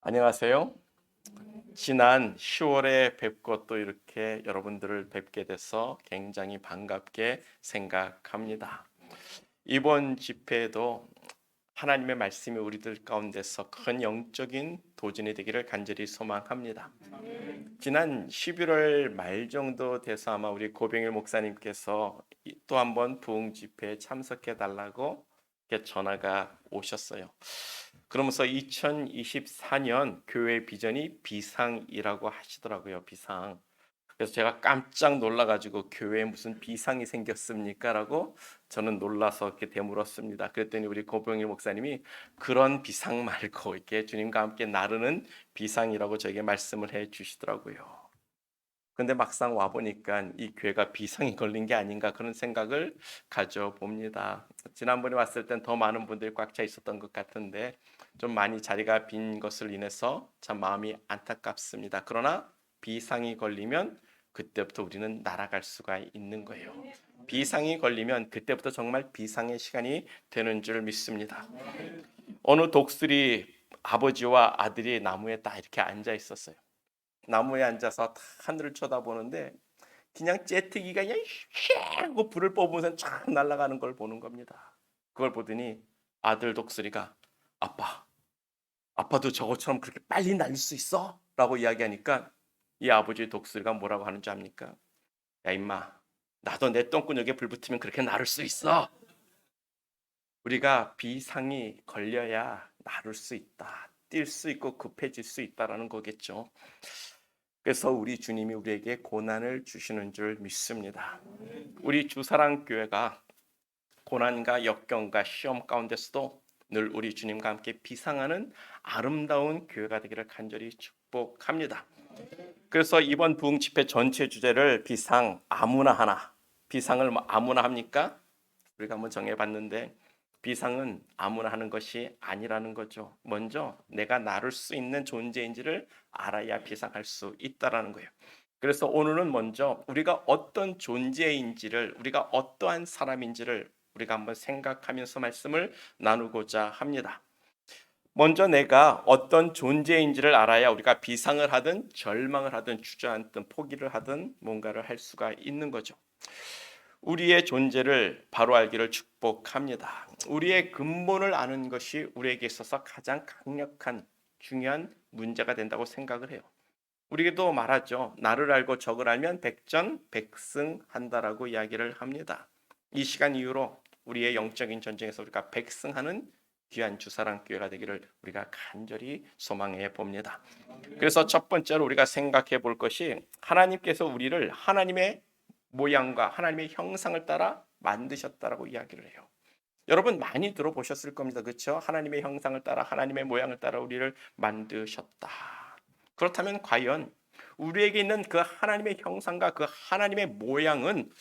안녕하세요. 지난 10월에 뵙고 또 이렇게 여러분들을 뵙게 돼서 굉장히 반갑게 생각합니다. 이번 집회에도 하나님의 말씀이 우리들 가운데서 큰 영적인 도전이 되기를 간절히 소망합니다. 지난 11월 말 정도 돼서 아마 우리 고병일 목사님께서 또 한번 부흥 집회에 참석해 달라고 이렇게 전화가 오셨어요. 그러면서 2024년 교회 비전이 비상이라고 하시더라고요. 비상. 그래서 제가 깜짝 놀라가지고 교회에 무슨 비상이 생겼습니까?라고 저는 놀라서 이렇게 되물었습니다. 그랬더니 우리 고병일 목사님이 그런 비상 말고 이렇게 주님과 함께 나르는 비상이라고 저에게 말씀을 해주시더라고요. 근데 막상 와 보니까 이 교회가 비상이 걸린 게 아닌가 그런 생각을 가져봅니다. 지난번에 왔을 땐 더 많은 분들이 꽉 차 있었던 것 같은데 좀 많이 자리가 빈 것을 인해서 참 마음이 안타깝습니다. 그러나 비상이 걸리면 그때부터 우리는 날아갈 수가 있는 거예요. 비상이 걸리면 그때부터 정말 비상의 시간이 되는 줄 믿습니다. 어느 독수리 아버지와 아들이 나무에 딱 이렇게 앉아 있었어요. 나무에 앉아서 하늘을 쳐다보는데 그냥 째트기가 그냥 휘 하고 불을 뽑으면서 쫙 날아가는 걸 보는 겁니다. 그걸 보더니 아들 독수리가 아빠, 아빠도 저것처럼 그렇게 빨리 날릴 수 있어? 라고 이야기하니까 이 아버지 독수리가 뭐라고 하는지 압니까? 야 임마, 나도 내 똥구녕에 불 붙으면 그렇게 나를 수 있어. 우리가 비상이 걸려야 나를 수 있다. 뛸 수 있고 급해질 수 있다라는 거겠죠. 그래서 우리 주님이 우리에게 고난을 주시는 줄 믿습니다. 우리 주사랑교회가 고난과 역경과 시험 가운데서도 늘 우리 주님과 함께 비상하는 아름다운 교회가 되기를 간절히 축복합니다. 그래서 이번 부흥 집회 전체 주제를 비상 아무나 하나, 비상을 뭐 아무나 합니까? 우리가 한번 정해봤는데 비상은 아무나 하는 것이 아니라는 거죠. 먼저 내가 나를 수 있는 존재인지를 알아야 비상할 수 있다라는 거예요. 그래서 오늘은 먼저 우리가 어떤 존재인지를, 우리가 어떠한 사람인지를 우리가 한번 생각하면서 말씀을 나누고자 합니다. 먼저 내가 어떤 존재인지를 알아야 우리가 비상을 하든 절망을 하든 주저앉든 포기를 하든 뭔가를 할 수가 있는 거죠. 우리의 존재를 바로 알기를 축복합니다. 우리의 근본을 아는 것이 우리에게 있어서 가장 강력한 중요한 문제가 된다고 생각을 해요. 우리도 말하죠. 나를 알고 적을 알면 백전백승한다라고 이야기를 합니다. 이 시간 이후로 우리의 영적인 전쟁에서 우리가 백승하는 귀한 주사랑 교회가 되기를 우리가 간절히 소망해 봅니다. 그래서 첫 번째로 우리가 생각해 볼 것이 하나님께서 우리를 하나님의 모양과 하나님의 형상을 따라 만드셨다라고 이야기를 해요. 여러분 많이 들어보셨을 겁니다. 그렇죠? 하나님의 형상을 따라 하나님의 모양을 따라 우리를 만드셨다. 그렇다면 과연 우리에게 있는 그 하나님의 형상과 그 하나님의 모양은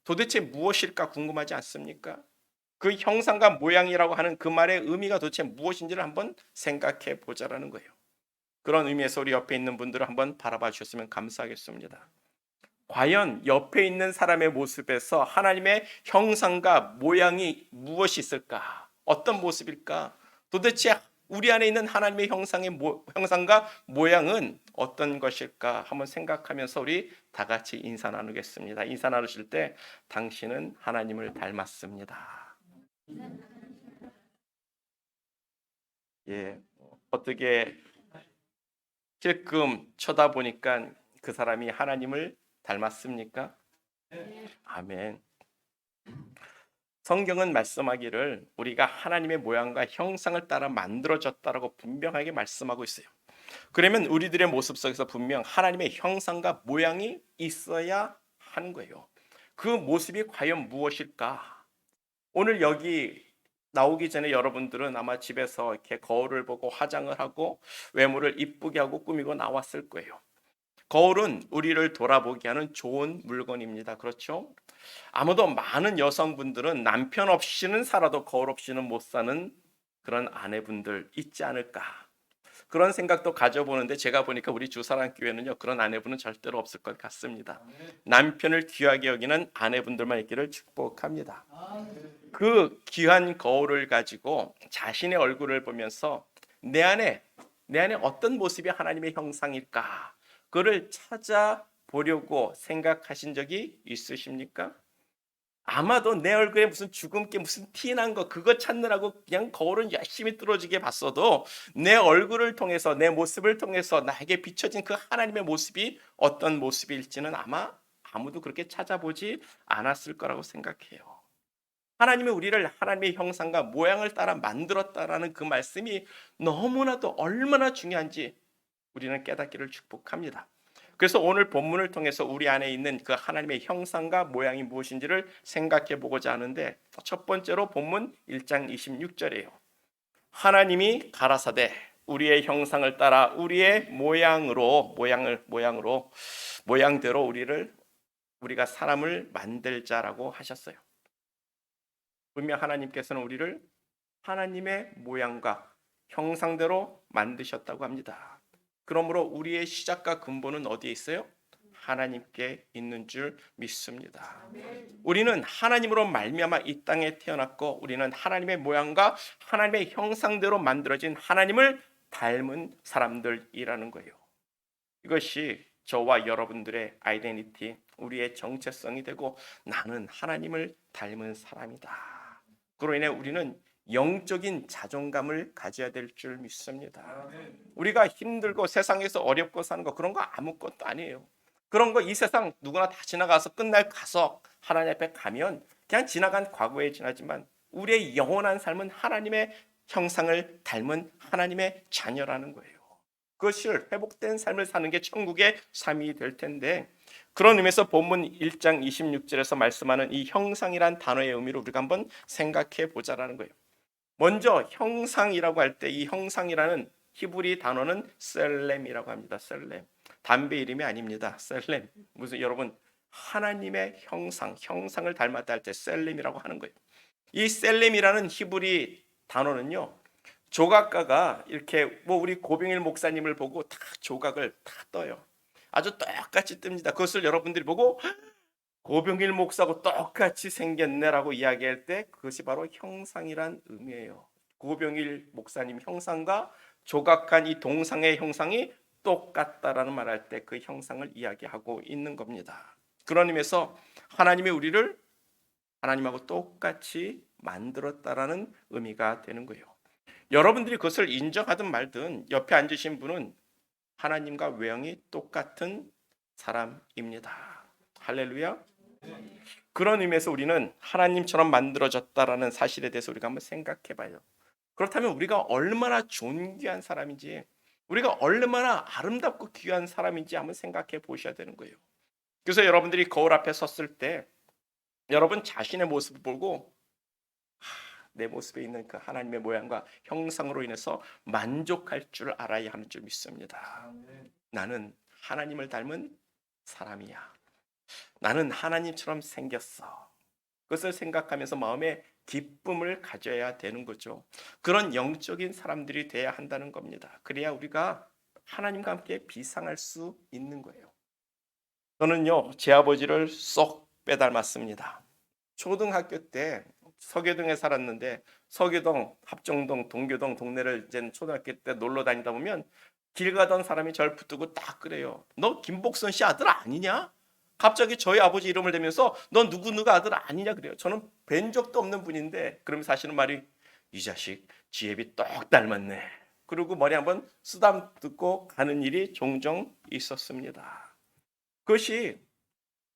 도대체 무엇일까 궁금하지 않습니까? 그 형상과 모양이라고 하는 그 말의 의미가 도대체 무엇인지를 한번 생각해 보자라는 거예요. 그런 의미에서 우리 옆에 있는 분들을 한번 바라봐 주셨으면 감사하겠습니다. 과연 옆에 있는 사람의 모습에서 하나님의 형상과 모양이 무엇이 있을까? 어떤 모습일까? 도대체 우리 안에 있는 하나님의 형상과 모양은 어떤 것일까? 한번 생각하면서 우리 다 같이 인사 나누겠습니다. 인사 나누실 때 당신은 하나님을 닮았습니다. 예, 어떻게 찔끔 쳐다보니까 그 사람이 하나님을 닮았습니까? 아멘. 성경은 말씀하기를 우리가 하나님의 모양과 형상을 따라 만들어졌다라고 분명하게 말씀하고 있어요. 그러면 우리들의 모습 속에서 분명 하나님의 형상과 모양이 있어야 하는 거예요. 그 모습이 과연 무엇일까? 오늘 여기 나오기 전에 여러분들은 아마 집에서 이렇게 거울을 보고 화장을 하고 외모를 이쁘게 하고 꾸미고 나왔을 거예요. 거울은 우리를 돌아보게 하는 좋은 물건입니다. 그렇죠? 아무도 많은 여성분들은 남편 없이는 살아도 거울 없이는 못 사는 그런 아내분들 있지 않을까. 그런 생각도 가져보는데 제가 보니까 우리 주사랑교회는요 그런 아내분은 절대로 없을 것 같습니다. 남편을 귀하게 여기는 아내분들만 있기를 축복합니다. 그 귀한 거울을 가지고 자신의 얼굴을 보면서 내 안에 내 안에 어떤 모습이 하나님의 형상일까? 그를 찾아보려고 생각하신 적이 있으십니까? 아마도 내 얼굴에 무슨 주근깨 무슨 티 난 거 그거 찾느라고 그냥 거울은 열심히 뚫어지게 봤어도 내 얼굴을 통해서 내 모습을 통해서 나에게 비춰진 그 하나님의 모습이 어떤 모습일지는 아마 아무도 그렇게 찾아보지 않았을 거라고 생각해요. 하나님이 우리를 하나님의 형상과 모양을 따라 만들었다라는 그 말씀이 너무나도 얼마나 중요한지 우리는 깨닫기를 축복합니다. 그래서 오늘 본문을 통해서 우리 안에 있는 그 하나님의 형상과 모양이 무엇인지를 생각해 보고자 하는데, 첫 번째로 본문 1장 26절이에요. 하나님이 가라사대 우리의 형상을 따라 우리의 모양대로 우리가 사람을 만들자라고 하셨어요. 분명 하나님께서는 우리를 하나님의 모양과 형상대로 만드셨다고 합니다. 그러므로 우리의 시작과 근본은 어디에 있어요? 하나님께 있는 줄 믿습니다. 우리는 하나님으로 말미암아 이 땅에 태어났고, 우리는 하나님의 모양과 하나님의 형상대로 만들어진 하나님을 닮은 사람들이라는 거예요. 이것이 저와 여러분들의 아이덴티티, 우리의 정체성이 되고, 나는 하나님을 닮은 사람이다. 그로 인해 우리는 영적인 자존감을 가져야 될 줄 믿습니다. 우리가 힘들고 세상에서 어렵고 사는 거 그런 거 아무것도 아니에요. 그런 거 이 세상 누구나 다 지나가서 끝날 가서 하나님 앞에 가면 그냥 지나간 과거에 지나지만, 우리의 영원한 삶은 하나님의 형상을 닮은 하나님의 자녀라는 거예요. 그것을 회복된 삶을 사는 게 천국의 삶이 될 텐데, 그런 의미에서 본문 1장 26절에서 말씀하는 이 형상이란 단어의 의미를 우리가 한번 생각해 보자라는 거예요. 먼저 형상이라고 할 때 이 형상이라는 히브리 단어는 셀렘이라고 합니다. 셀렘. 담배 이름이 아닙니다. 셀렘. 무슨 여러분 하나님의 형상을 닮았다 할 때 셀렘이라고 하는 거예요. 이 셀렘이라는 히브리 단어는요, 조각가가 이렇게 우리 고병일 목사님을 보고 다 조각을 다 떠요. 아주 똑같이 뜹니다. 그것을 여러분들이 보고 고병일 목사하고 똑같이 생겼네라고 이야기할 때 그것이 바로 형상이란 의미예요. 고병일 목사님 형상과 조각한 이 동상의 형상이 똑같다라는 말할 때 그 형상을 이야기하고 있는 겁니다. 그런 의미에서 하나님이 우리를 하나님하고 똑같이 만들었다라는 의미가 되는 거예요. 여러분들이 그것을 인정하든 말든 옆에 앉으신 분은 하나님과 외형이 똑같은 사람입니다. 할렐루야. 그런 의미에서 우리는 하나님처럼 만들어졌다라는 사실에 대해서 우리가 한번 생각해 봐요. 그렇다면 우리가 얼마나 존귀한 사람인지, 우리가 얼마나 아름답고 귀한 사람인지 한번 생각해 보셔야 되는 거예요. 그래서 여러분들이 거울 앞에 섰을 때 여러분 자신의 모습을 보고 내 모습에 있는 그 하나님의 모양과 형상으로 인해서 만족할 줄 알아야 하는 줄 믿습니다. 나는 하나님을 닮은 사람이야. 나는 하나님처럼 생겼어. 그것을 생각하면서 마음에 기쁨을 가져야 되는 거죠. 그런 영적인 사람들이 돼야 한다는 겁니다. 그래야 우리가 하나님과 함께 비상할 수 있는 거예요. 저는요, 제 아버지를 쏙 빼닮았습니다. 초등학교 때 서교동에 살았는데, 서교동, 합정동, 동교동 동네를 이제 초등학교 때 놀러 다니다 보면 길 가던 사람이 저를 붙들고 딱 그래요. 너 김복선 씨 아들 아니냐? 갑자기 저희 아버지 이름을 대면서 너 누구 아들 아니냐 그래요. 저는 뵌 적도 없는 분인데 그러면서 하시는 말이, 이 자식 지혜비 똑 닮았네. 그리고 머리 한번 쓰다듬고 가는 일이 종종 있었습니다. 그것이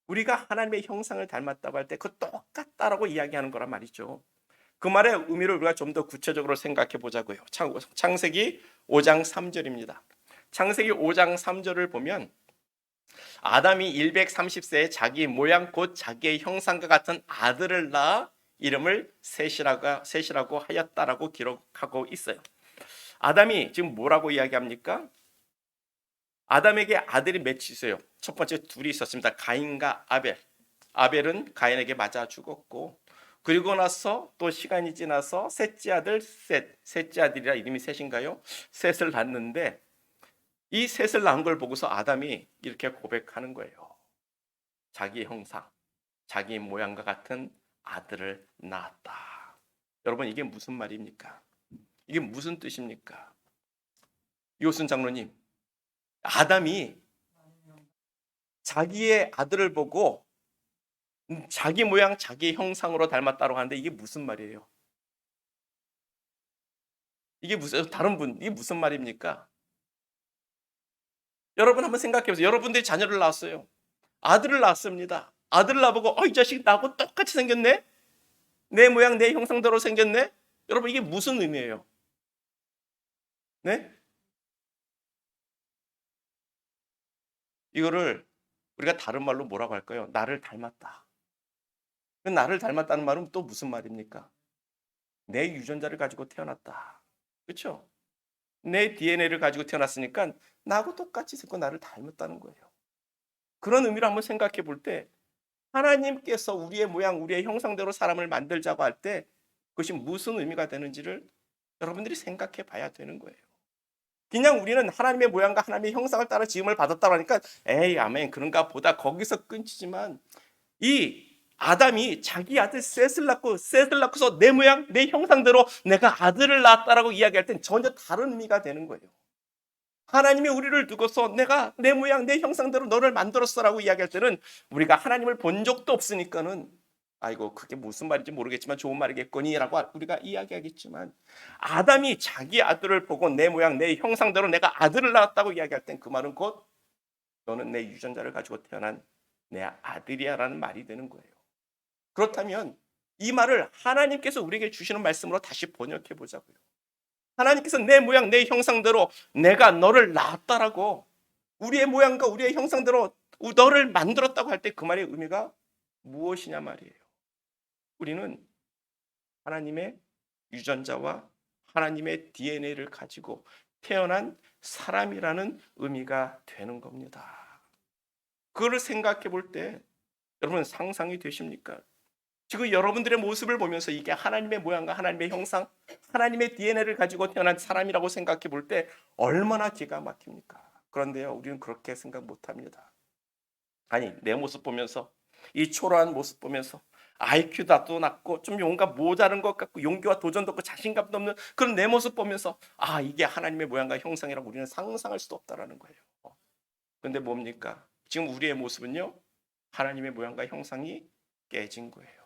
우리가 하나님의 형상을 닮았다고 할 때 그 똑같다라고 이야기하는 거란 말이죠. 그 말의 의미를 우리가 좀 더 구체적으로 생각해 보자고요. 창세기 5장 3절입니다. 창세기 5장 3절을 보면 아담이 130세에 자기 모양 곧 자기의 형상과 같은 아들을 낳아 이름을 셋이라고 하였다라고 기록하고 있어요. 아담이 지금 뭐라고 이야기합니까? 아담에게 아들이 몇 있어요? 첫 번째 둘이 있었습니다. 가인과 아벨. 아벨은 가인에게 맞아 죽었고, 그리고 나서 또 시간이 지나서 셋째 아들 셋째 아들이라 이름이 셋인가요? 셋을 낳는데, 이 셋을 낳은 걸 보고서 아담이 이렇게 고백하는 거예요. 자기 형상, 자기 모양과 같은 아들을 낳았다. 여러분, 이게 무슨 말입니까? 이게 무슨 뜻입니까? 이호순 장로님, 아담이 자기의 아들을 보고 자기 모양 자기 형상으로 닮았다고 하는데 이게 무슨 말이에요? 이게 무슨 다른 분 이게 무슨 말입니까? 여러분 한번 생각해 보세요. 여러분들이 자녀를 낳았어요. 아들을 낳았습니다. 아들을 낳아보고 이 자식 나하고 똑같이 생겼네? 내 모양 내 형상대로 생겼네? 여러분 이게 무슨 의미예요? 네? 이거를 우리가 다른 말로 뭐라고 할까요? 나를 닮았다. 그 나를 닮았다는 말은 또 무슨 말입니까? 내 유전자를 가지고 태어났다. 그렇죠? 내 DNA를 가지고 태어났으니까 나하고 똑같이 생고 나를 닮았다는 거예요. 그런 의미로 한번 생각해 볼 때 하나님께서 우리의 모양, 우리의 형상대로 사람을 만들자고 할 때 그것이 무슨 의미가 되는지를 여러분들이 생각해 봐야 되는 거예요. 그냥 우리는 하나님의 모양과 하나님의 형상을 따라 지음을 받았다고 하니까 에이 아멘 그런가 보다 거기서 끊지만 이 아담이 자기 아들 셋을 낳고서 내 모양 내 형상대로 내가 아들을 낳았다라고 이야기할 땐 전혀 다른 의미가 되는 거예요. 하나님이 우리를 두고서 내가 내 모양 내 형상대로 너를 만들었어라고 이야기할 때는 우리가 하나님을 본 적도 없으니까는 아이고 그게 무슨 말인지 모르겠지만 좋은 말이겠거니라고 우리가 이야기하겠지만 아담이 자기 아들을 보고 내 모양 내 형상대로 내가 아들을 낳았다고 이야기할 땐 그 말은 곧 너는 내 유전자를 가지고 태어난 내 아들이야라는 말이 되는 거예요. 그렇다면 이 말을 하나님께서 우리에게 주시는 말씀으로 다시 번역해 보자고요. 하나님께서 내 모양 내 형상대로 내가 너를 낳았다라고 우리의 모양과 우리의 형상대로 너를 만들었다고 할 때 그 말의 의미가 무엇이냐 말이에요. 우리는 하나님의 유전자와 하나님의 DNA를 가지고 태어난 사람이라는 의미가 되는 겁니다. 그거를 생각해 볼 때 여러분 상상이 되십니까? 지금 여러분들의 모습을 보면서 이게 하나님의 모양과 하나님의 형상, 하나님의 DNA를 가지고 태어난 사람이라고 생각해 볼 때 얼마나 기가 막힙니까? 그런데요, 우리는 그렇게 생각 못합니다. 아니, 내 모습 보면서 이 초라한 모습 보면서 IQ도 낮고 좀 뭔가 모자른 것 같고 용기와 도전도 없고 자신감도 없는 그런 내 모습 보면서 이게 하나님의 모양과 형상이라고 우리는 상상할 수도 없다라는 거예요. 그런데 뭡니까? 지금 우리의 모습은요, 하나님의 모양과 형상이 깨진 거예요.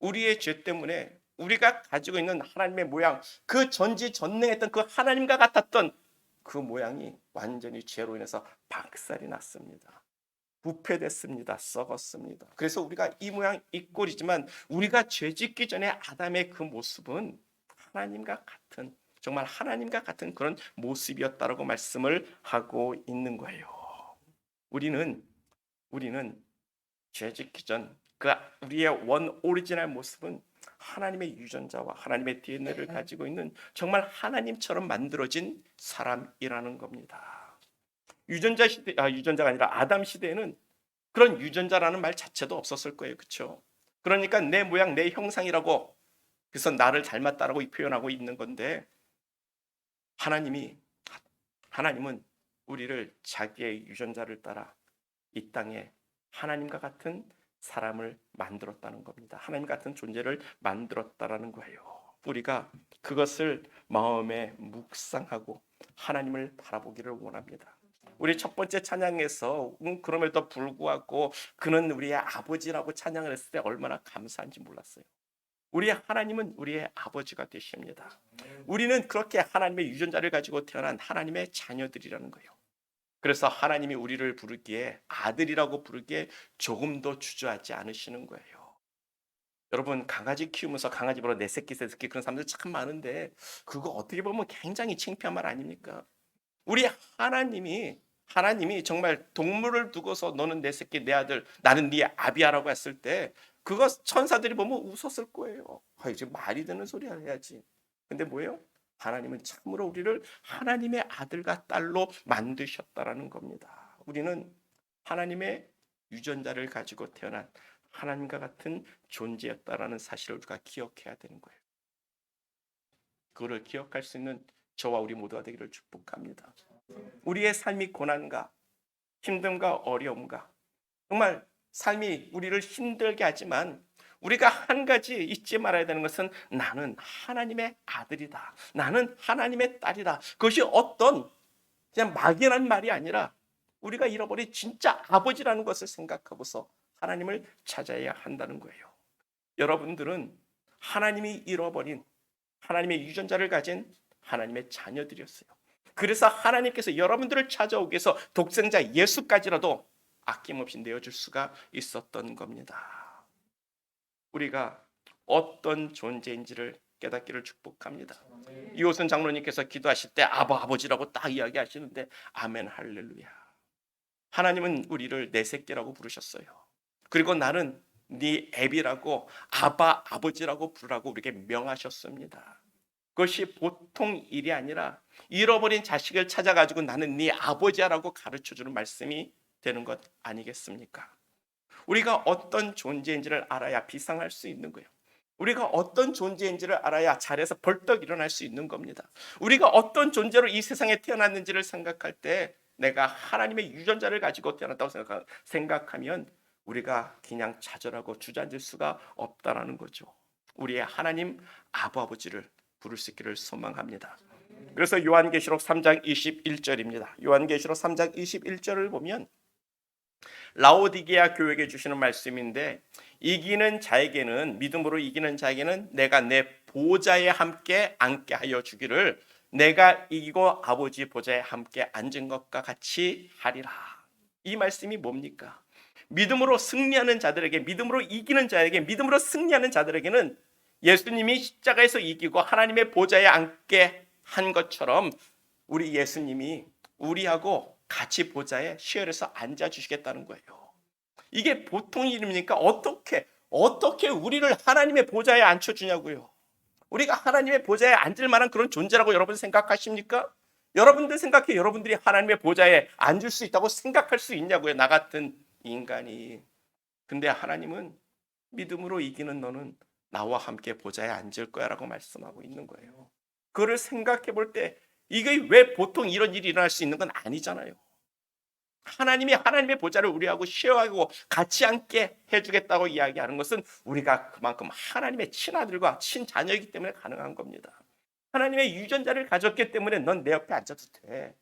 우리의 죄 때문에 우리가 가지고 있는 하나님의 모양, 그 전지전능했던 그 하나님과 같았던 그 모양이 완전히 죄로 인해서 박살이 났습니다. 부패됐습니다. 썩었습니다. 그래서 우리가 이 모양 이 꼴이지만 우리가 죄 짓기 전에 아담의 그 모습은 하나님과 같은 정말 하나님과 같은 그런 모습이었다라고 말씀을 하고 있는 거예요. 우리는 죄 짓기 전 그 우리의 원 오리지널 모습은 하나님의 유전자와 하나님의 DNA를 가지고 있는 정말 하나님처럼 만들어진 사람이라는 겁니다. 유전자가 아니라 아담 시대에는 그런 유전자라는 말 자체도 없었을 거예요. 그렇죠? 그러니까 내 모양 내 형상이라고 그래서 나를 닮았다라고 표현하고 있는 건데 하나님은 우리를 자기의 유전자를 따라 이 땅에 하나님과 같은 사람을 만들었다는 겁니다. 하나님 같은 존재를 만들었다라는 거예요. 우리가 그것을 마음에 묵상하고 하나님을 바라보기를 원합니다. 우리 첫 번째 찬양에서 그럼에도 불구하고 그는 우리의 아버지라고 찬양을 했을 때 얼마나 감사한지 몰랐어요. 우리 하나님은 우리의 아버지가 되십니다. 우리는 그렇게 하나님의 유전자를 가지고 태어난 하나님의 자녀들이라는 거예요. 그래서 하나님이 우리를 부르기에 아들이라고 부르기에 조금도 주저하지 않으시는 거예요. 여러분 강아지 키우면서 강아지 보러 내 새끼 새 새끼 그런 사람들 참 많은데 그거 어떻게 보면 굉장히 창피한 말 아닙니까? 우리 하나님이 정말 동물을 두고서 너는 내 새끼 내 아들 나는 네 아비야라고 했을 때 그거 천사들이 보면 웃었을 거예요. 이제 말이 되는 소리 해야지. 근데 뭐예요? 하나님은 참으로 우리를 하나님의 아들과 딸로 만드셨다라는 겁니다. 우리는 하나님의 유전자를 가지고 태어난 하나님과 같은 존재였다라는 사실을 우리가 기억해야 되는 거예요. 그거를 기억할 수 있는 저와 우리 모두가 되기를 축복합니다. 우리의 삶이 고난과 힘듦과 어려움과 정말 삶이 우리를 힘들게 하지만 우리가 한 가지 잊지 말아야 되는 것은 나는 하나님의 아들이다. 나는 하나님의 딸이다. 그것이 어떤 그냥 막연한 말이 아니라 우리가 잃어버린 진짜 아버지라는 것을 생각하고서 하나님을 찾아야 한다는 거예요. 여러분들은 하나님이 잃어버린 하나님의 유전자를 가진 하나님의 자녀들이었어요. 그래서 하나님께서 여러분들을 찾아오기 위해서 독생자 예수까지라도 아낌없이 내어줄 수가 있었던 겁니다. 우리가 어떤 존재인지를 깨닫기를 축복합니다. 이호선 장로님께서 기도하실 때 아버지라고 딱 이야기하시는데 아멘 할렐루야. 하나님은 우리를 내 새끼라고 부르셨어요. 그리고 나는 네 애비라고 아버지라고 부르라고 우리에게 명하셨습니다. 그것이 보통 일이 아니라 잃어버린 자식을 찾아가지고 나는 네 아버지야라고 가르쳐주는 말씀이 되는 것 아니겠습니까? 우리가 어떤 존재인지를 알아야 비상할 수 있는 거예요. 우리가 어떤 존재인지를 알아야 자리에서 벌떡 일어날 수 있는 겁니다. 우리가 어떤 존재로 이 세상에 태어났는지를 생각할 때 내가 하나님의 유전자를 가지고 태어났다고 생각하면 우리가 그냥 좌절하고 주저앉을 수가 없다라는 거죠. 우리의 하나님 아버지를 부를 수 있기를 소망합니다. 그래서 요한계시록 3장 21절입니다. 요한계시록 3장 21절을 보면 라오디게아 교회에게 주시는 말씀인데 이기는 자에게는 믿음으로 이기는 자에게는 내가 내 보좌에 함께 앉게 하여 주기를 내가 이기고 아버지 보좌에 함께 앉은 것과 같이 하리라. 이 말씀이 뭡니까? 믿음으로 승리하는 자들에게 믿음으로 이기는 자에게 믿음으로 승리하는 자들에게는 예수님이 십자가에서 이기고 하나님의 보좌에 앉게 한 것처럼 우리 예수님이 우리하고 같이 보좌에 시열해서 앉아주시겠다는 거예요. 이게 보통 일입니까? 어떻게 우리를 하나님의 보좌에 앉혀주냐고요. 우리가 하나님의 보좌에 앉을 만한 그런 존재라고 여러분 생각하십니까? 여러분들 생각해 여러분들이 하나님의 보좌에 앉을 수 있다고 생각할 수 있냐고요. 나 같은 인간이. 근데 하나님은 믿음으로 이기는 너는 나와 함께 보좌에 앉을 거야 라고 말씀하고 있는 거예요. 그거를 생각해 볼 때 이게 왜 보통 이런 일이 일어날 수 있는 건 아니잖아요. 하나님이 하나님의 보좌를 우리하고 쉐어하고 같이 앉게 해주겠다고 이야기하는 것은 우리가 그만큼 하나님의 친아들과 친자녀이기 때문에 가능한 겁니다. 하나님의 유전자를 가졌기 때문에 넌 내 옆에 앉아도 돼.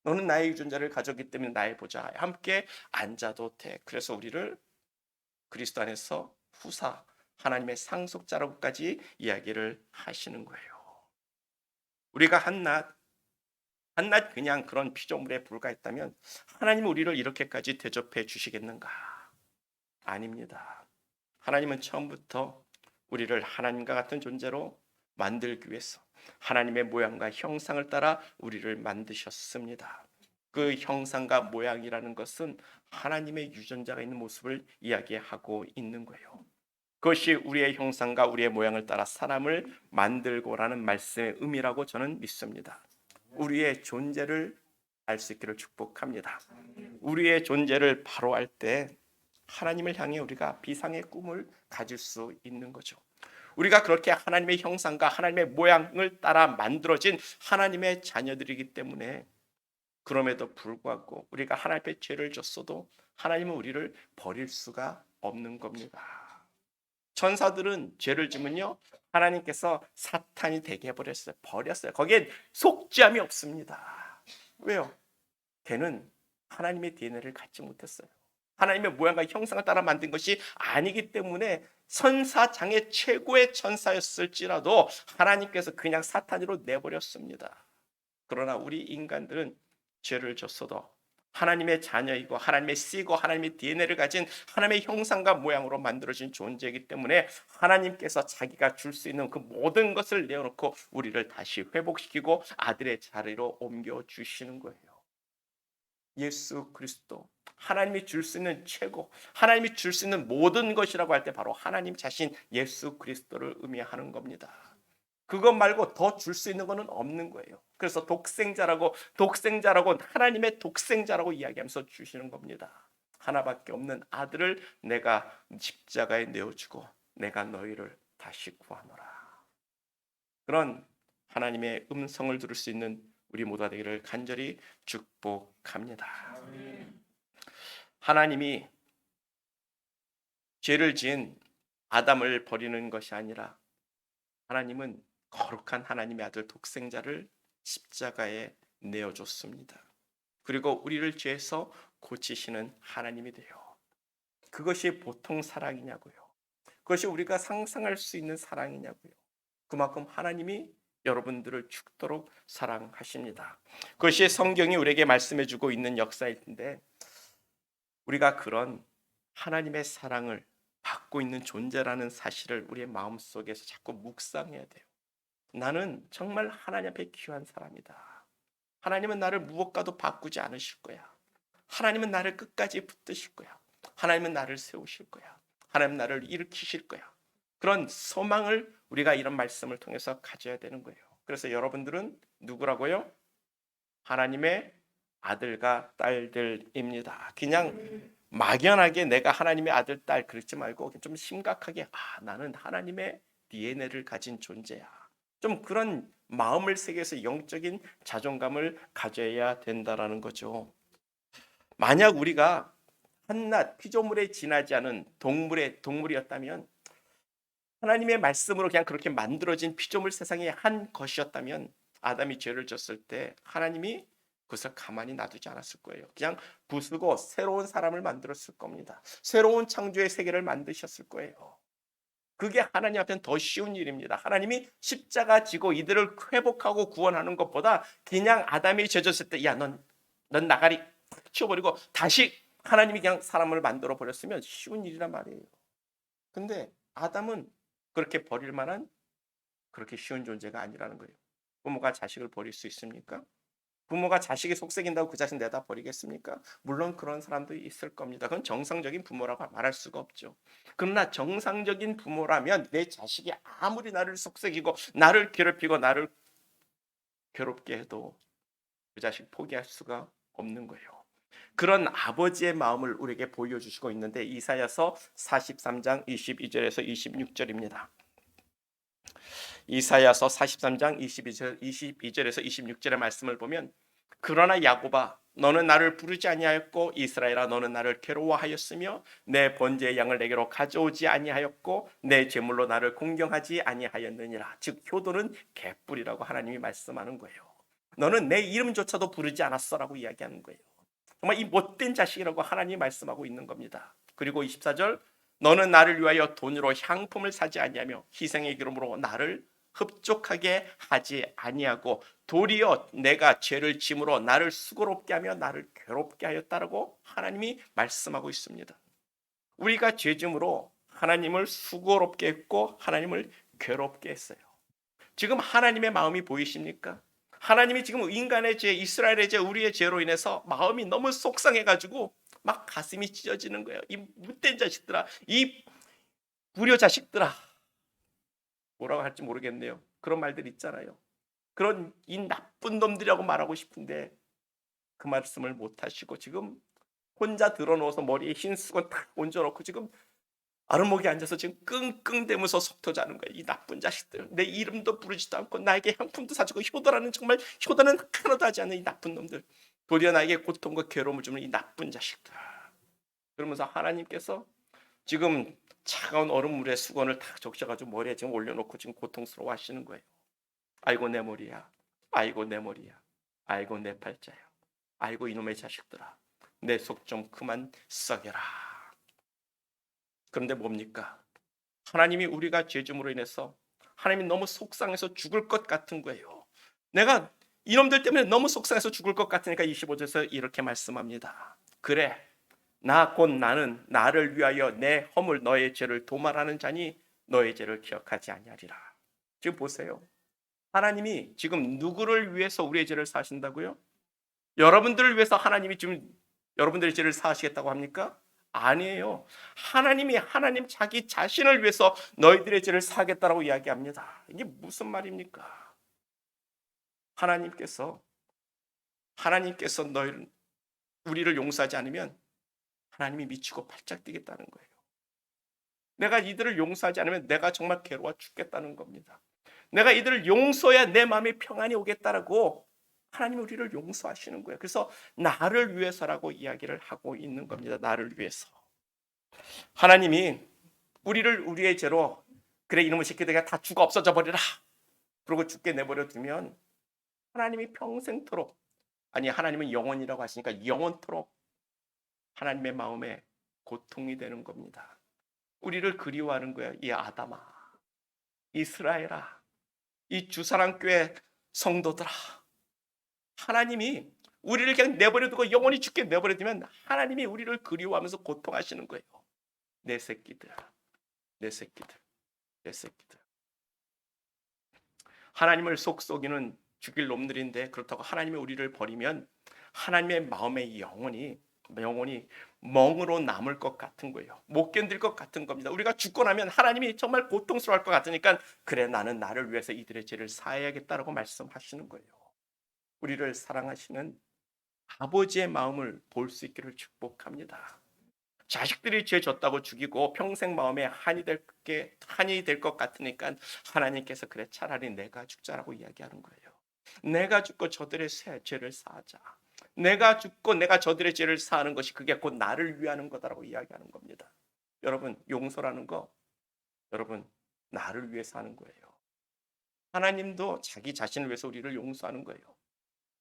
너는 나의 유전자를 가졌기 때문에 나의 보좌에 함께 앉아도 돼. 그래서 우리를 그리스도 안에서 후사 하나님의 상속자라고까지 이야기를 하시는 거예요. 우리가 한낱 그냥 그런 피조물에 불과했다면 하나님은 우리를 이렇게까지 대접해 주시겠는가? 아닙니다. 하나님은 처음부터 우리를 하나님과 같은 존재로 만들기 위해서 하나님의 모양과 형상을 따라 우리를 만드셨습니다. 그 형상과 모양이라는 것은 하나님의 유전자가 있는 모습을 이야기하고 있는 거예요. 그것이 우리의 형상과 우리의 모양을 따라 사람을 만들고라는 말씀의 의미라고 저는 믿습니다. 우리의 존재를 알 수 있기를 축복합니다. 우리의 존재를 바로 알 때 하나님을 향해 우리가 비상의 꿈을 가질 수 있는 거죠. 우리가 그렇게 하나님의 형상과 하나님의 모양을 따라 만들어진 하나님의 자녀들이기 때문에 그럼에도 불구하고 우리가 하나님 앞에 죄를 졌어도 하나님은 우리를 버릴 수가 없는 겁니다. 천사들은 죄를 지면요 하나님께서 사탄이 되게 해버렸어요. 버렸어요. 거기에 속죄함이 없습니다. 왜요? 걔는 하나님의 DNA를 갖지 못했어요. 하나님의 모양과 형상을 따라 만든 것이 아니기 때문에 천사장의 최고의 천사였을지라도 하나님께서 그냥 사탄으로 내버렸습니다. 그러나 우리 인간들은 죄를 졌어도 하나님의 자녀이고 하나님의 씨고 하나님의 DNA를 가진 하나님의 형상과 모양으로 만들어진 존재이기 때문에 하나님께서 자기가 줄 수 있는 그 모든 것을 내어놓고 우리를 다시 회복시키고 아들의 자리로 옮겨주시는 거예요. 예수 그리스도 하나님이 줄 수 있는 최고 하나님이 줄 수 있는 모든 것이라고 할 때 바로 하나님 자신 예수 그리스도를 의미하는 겁니다. 그것 말고 더 줄 수 있는 것은 없는 거예요. 그래서 독생자라고 하나님의 독생자라고 이야기하면서 주시는 겁니다. 하나밖에 없는 아들을 내가 십자가에 내어주고 내가 너희를 다시 구하노라. 그런 하나님의 음성을 들을 수 있는 우리 모두가 되기를 간절히 축복합니다. 하나님이 죄를 지은 아담을 버리는 것이 아니라 하나님은 거룩한 하나님의 아들 독생자를 십자가에 내어줬습니다. 그리고 우리를 죄에서 고치시는 하나님이 돼요. 그것이 보통 사랑이냐고요? 그것이 우리가 상상할 수 있는 사랑이냐고요? 그만큼 하나님이 여러분들을 죽도록 사랑하십니다. 그것이 성경이 우리에게 말씀해주고 있는 역사일 텐데, 우리가 그런 하나님의 사랑을 받고 있는 존재라는 사실을 우리의 마음속에서 자꾸 묵상해야 돼요. 나는 정말 하나님 앞에 귀한 사람이다. 하나님은 나를 무엇과도 바꾸지 않으실 거야. 하나님은 나를 끝까지 붙드실 거야. 하나님은 나를 세우실 거야. 하나님은 나를 일으키실 거야. 그런 소망을 우리가 이런 말씀을 통해서 가져야 되는 거예요. 그래서 여러분들은 누구라고요? 하나님의 아들과 딸들입니다. 그냥 막연하게 내가 하나님의 아들, 딸 그렇지 말고 좀 심각하게 나는 하나님의 DNA를 가진 존재야. 좀 그런 마음을 새겨서 영적인 자존감을 가져야 된다라는 거죠. 만약 우리가 한낱 피조물에 지나지 않은 동물이었다면, 하나님의 말씀으로 그냥 그렇게 만들어진 피조물 세상의 한 것이었다면, 아담이 죄를 졌을 때 하나님이 그것을 가만히 놔두지 않았을 거예요. 그냥 부수고 새로운 사람을 만들었을 겁니다. 새로운 창조의 세계를 만드셨을 거예요. 그게 하나님 앞에는 더 쉬운 일입니다. 하나님이 십자가 지고 이들을 회복하고 구원하는 것보다 그냥 아담이 죄 졌을 때 넌 나가리 치워버리고 다시 하나님이 그냥 사람을 만들어 버렸으면 쉬운 일이란 말이에요. 근데 아담은 그렇게 버릴 만한 그렇게 쉬운 존재가 아니라는 거예요. 부모가 자식을 버릴 수 있습니까? 부모가 자식이 속썩인다고 그 자식 내다 버리겠습니까? 물론 그런 사람도 있을 겁니다. 그건 정상적인 부모라고 말할 수가 없죠. 그러나 정상적인 부모라면 내 자식이 아무리 나를 속썩이고 나를 괴롭히고 나를 괴롭게 해도 그 자식 포기할 수가 없는 거예요. 그런 아버지의 마음을 우리에게 보여주시고 있는데, 이사야서 43장 22절에서 26절입니다. 이사야서 43장 22절에서 26절의 말씀을 보면, 그러나 야곱아 너는 나를 부르지 아니하였고 이스라엘아 너는 나를 괴로워하였으며 내 번제의 양을 내게로 가져오지 아니하였고 내 제물로 나를 공경하지 아니하였느니라. 즉 효도는 개뿔이라고 하나님이 말씀하는 거예요. 너는 내 이름조차도 부르지 않았어라고 이야기하는 거예요. 정말 이 못된 자식이라고 하나님이 말씀하고 있는 겁니다. 그리고 24절, 너는 나를 위하여 돈으로 향품을 사지 아니하며 희생의 기름으로 나를 흡족하게 하지 아니하고 도리어 내가 죄를 짐으로 나를 수고롭게 하며 나를 괴롭게 하였다라고 하나님이 말씀하고 있습니다. 우리가 죄짐으로 하나님을 수고롭게 했고 하나님을 괴롭게 했어요. 지금 하나님의 마음이 보이십니까? 하나님이 지금 인간의 죄, 이스라엘의 죄, 우리의 죄로 인해서 마음이 너무 속상해가지고 막 가슴이 찢어지는 거예요. 이 못된 자식들아, 이 불효 자식들아, 뭐라고 할지 모르겠네요. 그런 말들 있잖아요. 그런 이 나쁜 놈들이라고 말하고 싶은데 그 말씀을 못 하시고 지금 혼자 들어누워서 머리에 흰 수건 탁 얹어놓고 지금 아랫목에 앉아서 지금 끙끙대면서 속 터자는 거예요. 이 나쁜 자식들, 내 이름도 부르지도 않고 나에게 향품도 사주고 효도라는 정말 효도는 하나도 하지 않는 이 나쁜 놈들, 도리어 나에게 고통과 괴로움을 주는 이 나쁜 자식들. 그러면서 하나님께서 지금 차가운 얼음물에 수건을 탁 적셔가지고 머리에 지금 올려놓고 지금 고통스러워 하시는 거예요. 아이고 내 머리야, 아이고 내 머리야, 아이고 내 팔자야, 아이고 이놈의 자식들아, 내 속 좀 그만 썩여라. 그런데 뭡니까? 하나님이 우리가 죄짐으로 인해서 하나님이 너무 속상해서 죽을 것 같은 거예요. 내가 이놈들 때문에 너무 속상해서 죽을 것 같으니까 25절에서 이렇게 말씀합니다. 그래, 나 곧 나는 나를 위하여 내 허물 너의 죄를 도말하는 자니 너의 죄를 기억하지 아니하리라. 지금 보세요. 하나님이 지금 누구를 위해서 우리의 죄를 사신다고요? 여러분들을 위해서 하나님이 지금 여러분들의 죄를 사하시겠다고 합니까? 아니에요. 하나님이 하나님 자기 자신을 위해서 너희들의 죄를 사하겠다라고 이야기합니다. 이게 무슨 말입니까? 하나님께서 우리를 용서하지 않으면 하나님이 미치고 팔짝 뛰겠다는 거예요. 내가 이들을 용서하지 않으면 내가 정말 괴로워 죽겠다는 겁니다. 내가 이들을 용서해야 내 마음에 평안이 오겠다라고 하나님이 우리를 용서하시는 거예요. 그래서 나를 위해서라고 이야기를 하고 있는 겁니다. 나를 위해서. 하나님이 우리를 우리의 죄로 그래 이놈의 새끼들이 다 죽어 없어져 버리라 그러고 죽게 내버려 두면 하나님이 평생토록 아니 하나님은 영원이라고 하시니까 영원토록 하나님의 마음에 고통이 되는 겁니다. 우리를 그리워하는 거예요. 이 아담아, 이스라엘아, 이 주사랑교회 성도들아, 하나님이 우리를 그냥 내버려두고 영원히 죽게 내버려두면 하나님이 우리를 그리워하면서 고통하시는 거예요. 내 새끼들, 내 새끼들, 내 새끼들. 하나님을 속썩이는 죽일 놈들인데 그렇다고 하나님이 우리를 버리면 하나님의 마음에 영원히 멍으로 남을 것 같은 거예요. 못 견딜 것 같은 겁니다. 우리가 죽고 나면 하나님이 정말 고통스러워할 것 같으니까 그래 나는 나를 위해서 이들의 죄를 사해야겠다라고 말씀하시는 거예요. 우리를 사랑하시는 아버지의 마음을 볼 수 있기를 축복합니다. 자식들이 죄 졌다고 죽이고 평생 마음에 한이 될 것 같으니까 하나님께서 그래 차라리 내가 죽자라고 이야기하는 거예요. 내가 죽고 저들의 죄를 사하자. 내가 죽고 내가 저들의 죄를 사하는 것이 그게 곧 나를 위하는 거다라고 이야기하는 겁니다. 여러분 용서라는 거 여러분 나를 위해서 하는 거예요. 하나님도 자기 자신을 위해서 우리를 용서하는 거예요.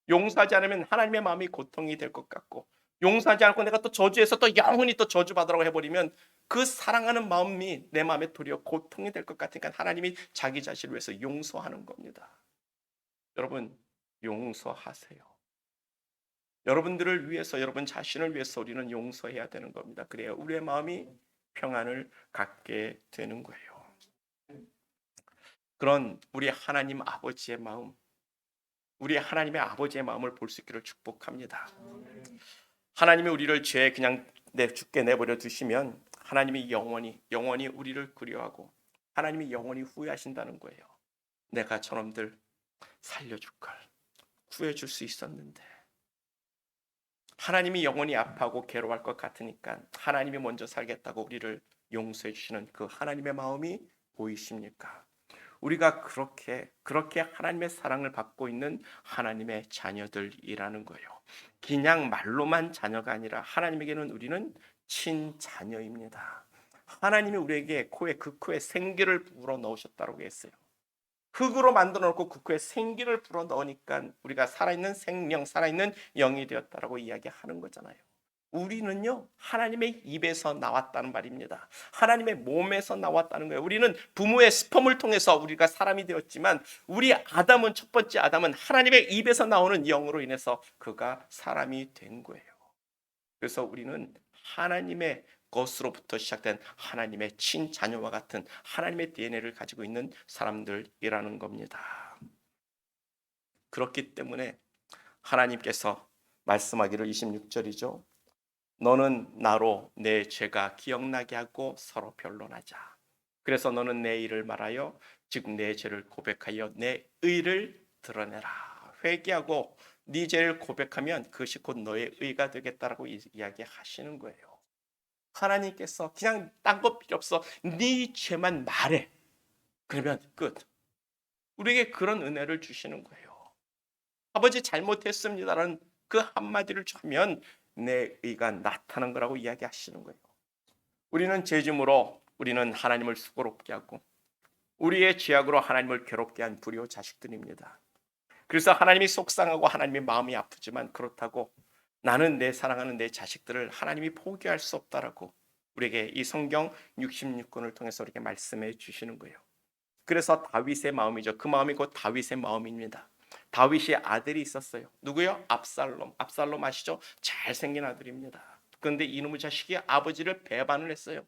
용서하지 않으면 하나님의 마음이 고통이 될 것 같고 용서하지 않고 내가 또 저주해서 또 영원히 또 저주받으라고 해버리면 그 사랑하는 마음이 내 마음에 도리어 고통이 될 것 같으니까 하나님이 자기 자신을 위해서 용서하는 겁니다. 여러분 용서하세요. 여러분들을 위해서 여러분 자신을 위해서 우리는 용서해야 되는 겁니다. 그래야 우리의 마음이 평안을 갖게 되는 거예요. 그런 우리 하나님 아버지의 마음 우리 하나님의 아버지의 마음을 볼 수 있기를 축복합니다. 하나님이 우리를 죄에 그냥 죽게 내버려 두시면 하나님이 영원히 우리를 그리워하고 하나님이 영원히 후회하신다는 거예요. 내가 저놈들 살려줄 걸 구해줄 수 있었는데 하나님이 영원히 아파하고 괴로워할 것 같으니까 하나님이 먼저 살겠다고 우리를 용서해 주시는 그 하나님의 마음이 보이십니까? 우리가 그렇게 하나님의 사랑을 받고 있는 하나님의 자녀들이라는 거예요. 그냥 말로만 자녀가 아니라 하나님에게는 우리는 친자녀입니다. 하나님이 우리에게 그 코에 생기를 불어 넣으셨다고 했어요. 흙으로 만들어 놓고 그 코에 생기를 불어 넣으니까 우리가 살아있는 생명, 살아있는 영이 되었다라고 이야기하는 거잖아요. 우리는요 하나님의 입에서 나왔다는 말입니다. 하나님의 몸에서 나왔다는 거예요. 우리는 부모의 스펌을 통해서 우리가 사람이 되었지만 우리 아담은 첫 번째 아담은 하나님의 입에서 나오는 영으로 인해서 그가 사람이 된 거예요. 그래서 우리는 하나님의 것으로부터 시작된 하나님의 친자녀와 같은 하나님의 DNA를 가지고 있는 사람들이라는 겁니다. 그렇기 때문에 하나님께서 말씀하기를 26절이죠. 너는 나로 내 죄가 기억나게 하고 서로 변론하자. 그래서 너는 내 일을 말하여 즉 내 죄를 고백하여 내 의를 드러내라. 회개하고 네 죄를 고백하면 그것이 곧 너의 의가 되겠다라고 이야기하시는 거예요. 하나님께서 그냥 딴 거 필요 없어. 네 죄만 말해. 그러면 끝. 우리에게 그런 은혜를 주시는 거예요. 아버지 잘못했습니다라는 그 한마디를 하면 내 의가 나타난 거라고 이야기하시는 거예요. 우리는 죄짐으로 우리는 하나님을 수고롭게 하고 우리의 죄악으로 하나님을 괴롭게 한 불효 자식들입니다. 그래서 하나님이 속상하고 하나님의 마음이 아프지만 그렇다고 나는 내 사랑하는 내 자식들을 하나님이 포기할 수 없다라고 우리에게 이 성경 66권을 통해서 우리에게 말씀해 주시는 거예요. 그래서 다윗의 마음이죠. 그 마음이 곧 다윗의 마음입니다. 다윗이 아들이 있었어요. 누구요? 압살롬. 압살롬 아시죠? 잘생긴 아들입니다. 그런데 이놈의 자식이 아버지를 배반을 했어요.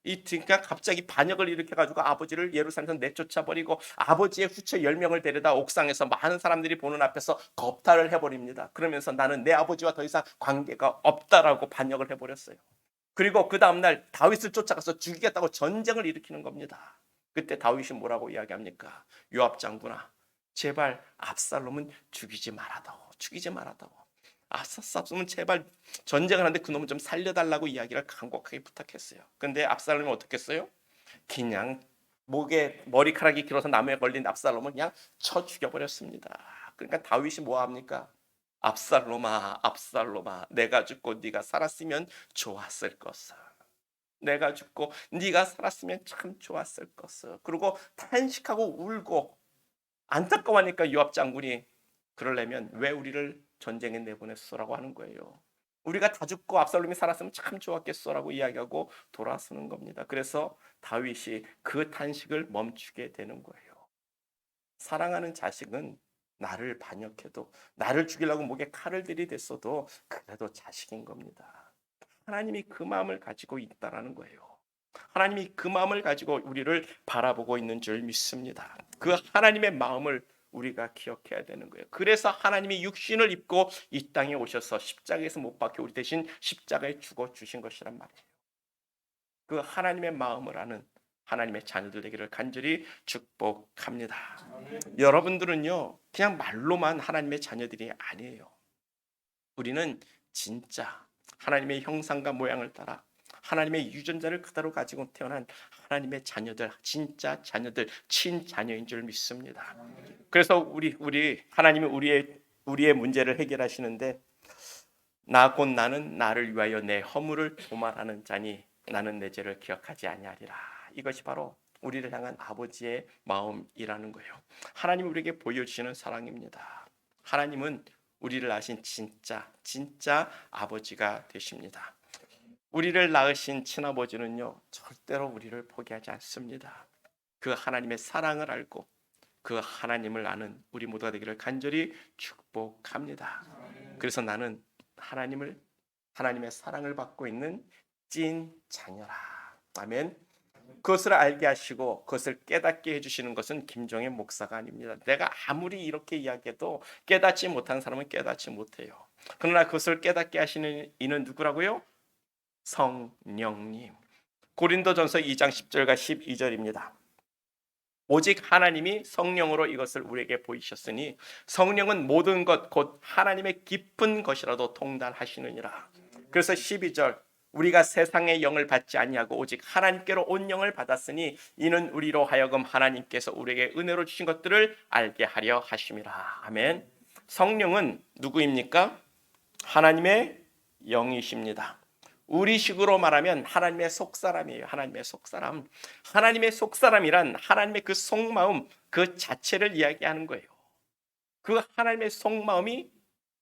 그러니까 갑자기 반역을 일으켜가지고 아버지를 예루살렘에서 내쫓아버리고 아버지의 후처 10명을 데려다 옥상에서 많은 사람들이 보는 앞에서 겁탈을 해버립니다. 그러면서 나는 내 아버지와 더 이상 관계가 없다라고 반역을 해버렸어요. 그리고 그 다음날 다윗을 쫓아가서 죽이겠다고 전쟁을 일으키는 겁니다. 그때 다윗이 뭐라고 이야기합니까? 요압 장군아, 제발 압살롬은 죽이지 말아다오. 압살롬은 제발 전쟁을 하는데 그놈을 좀 살려달라고 이야기를 간곡하게 부탁했어요. 근데 압살롬이 어떻게 했어요? 그냥 목에 머리카락이 길어서 나무에 걸린 압살롬을 그냥 쳐 죽여버렸습니다. 그러니까 다윗이 뭐합니까? 압살롬아, 내가 죽고 네가 살았으면 좋았을 것을. 내가 죽고 네가 살았으면 참 좋았을 것을. 그리고 탄식하고 울고 안타까워하니까 요압 장군이 그러려면 왜 우리를 전쟁에 내보냈어라고 하는 거예요. 우리가 다 죽고 압살롬이 살았으면 참 좋았겠어라고 이야기하고 돌아서는 겁니다. 그래서 다윗이 그 탄식을 멈추게 되는 거예요. 사랑하는 자식은 나를 반역해도 나를 죽이려고 목에 칼을 들이댔어도 그래도 자식인 겁니다. 하나님이 그 마음을 가지고 있다라는 거예요. 하나님이 그 마음을 가지고 우리를 바라보고 있는 줄 믿습니다. 그 하나님의 마음을 우리가 기억해야 되는 거예요. 그래서 하나님이 육신을 입고 이 땅에 오셔서 십자가에서 못 박혀 우리 대신 십자가에 죽어 주신 것이란 말이에요. 그 하나님의 마음을 아는 하나님의 자녀들 되기를 간절히 축복합니다. 여러분들은요, 그냥 말로만 하나님의 자녀들이 아니에요. 우리는 진짜 하나님의 형상과 모양을 따라 하나님의 유전자를 그대로 가지고 태어난 하나님의 자녀들, 진짜 자녀들, 친자녀인 줄 믿습니다. 그래서 우리 하나님이 우리의 문제를 해결하시는데 나 곧 나는 나를 위하여 내 허물을 도말하는 자니 나는 내 죄를 기억하지 아니하리라. 이것이 바로 우리를 향한 아버지의 마음이라는 거예요. 하나님이 우리에게 보여주시는 사랑입니다. 하나님은 우리를 아신 진짜 아버지가 되십니다. 우리를 낳으신 친아버지는요, 절대로 우리를 포기하지 않습니다. 그 하나님의 사랑을 알고 그 하나님을 아는 우리 모두가 되기를 간절히 축복합니다. 그래서 나는 하나님의 사랑을 받고 있는 찐 자녀라. 아멘. 그것을 알게 하시고 그것을 깨닫게 해주시는 것은 김종의 목사가 아닙니다. 내가 아무리 이렇게 이야기해도 깨닫지 못한 사람은 깨닫지 못해요. 그러나 그것을 깨닫게 하시는 이는 누구라고요? 성령님. 고린도전서 2장 10절과 12절입니다. 오직 하나님이 성령으로 이것을 우리에게 보이셨으니 성령은 모든 것 곧 하나님의 깊은 것이라도 통달하시느니라. 그래서 12절 우리가 세상의 영을 받지 아니하고 오직 하나님께로 온 영을 받았으니 이는 우리로 하여금 하나님께서 우리에게 은혜로 주신 것들을 알게 하려 하심이라. 아멘. 성령은 누구입니까? 하나님의 영이십니다. 우리식으로 말하면 하나님의 속사람이에요. 하나님의 속사람. 하나님의 속사람이란 하나님의 그 속마음 그 자체를 이야기하는 거예요. 그 하나님의 속마음이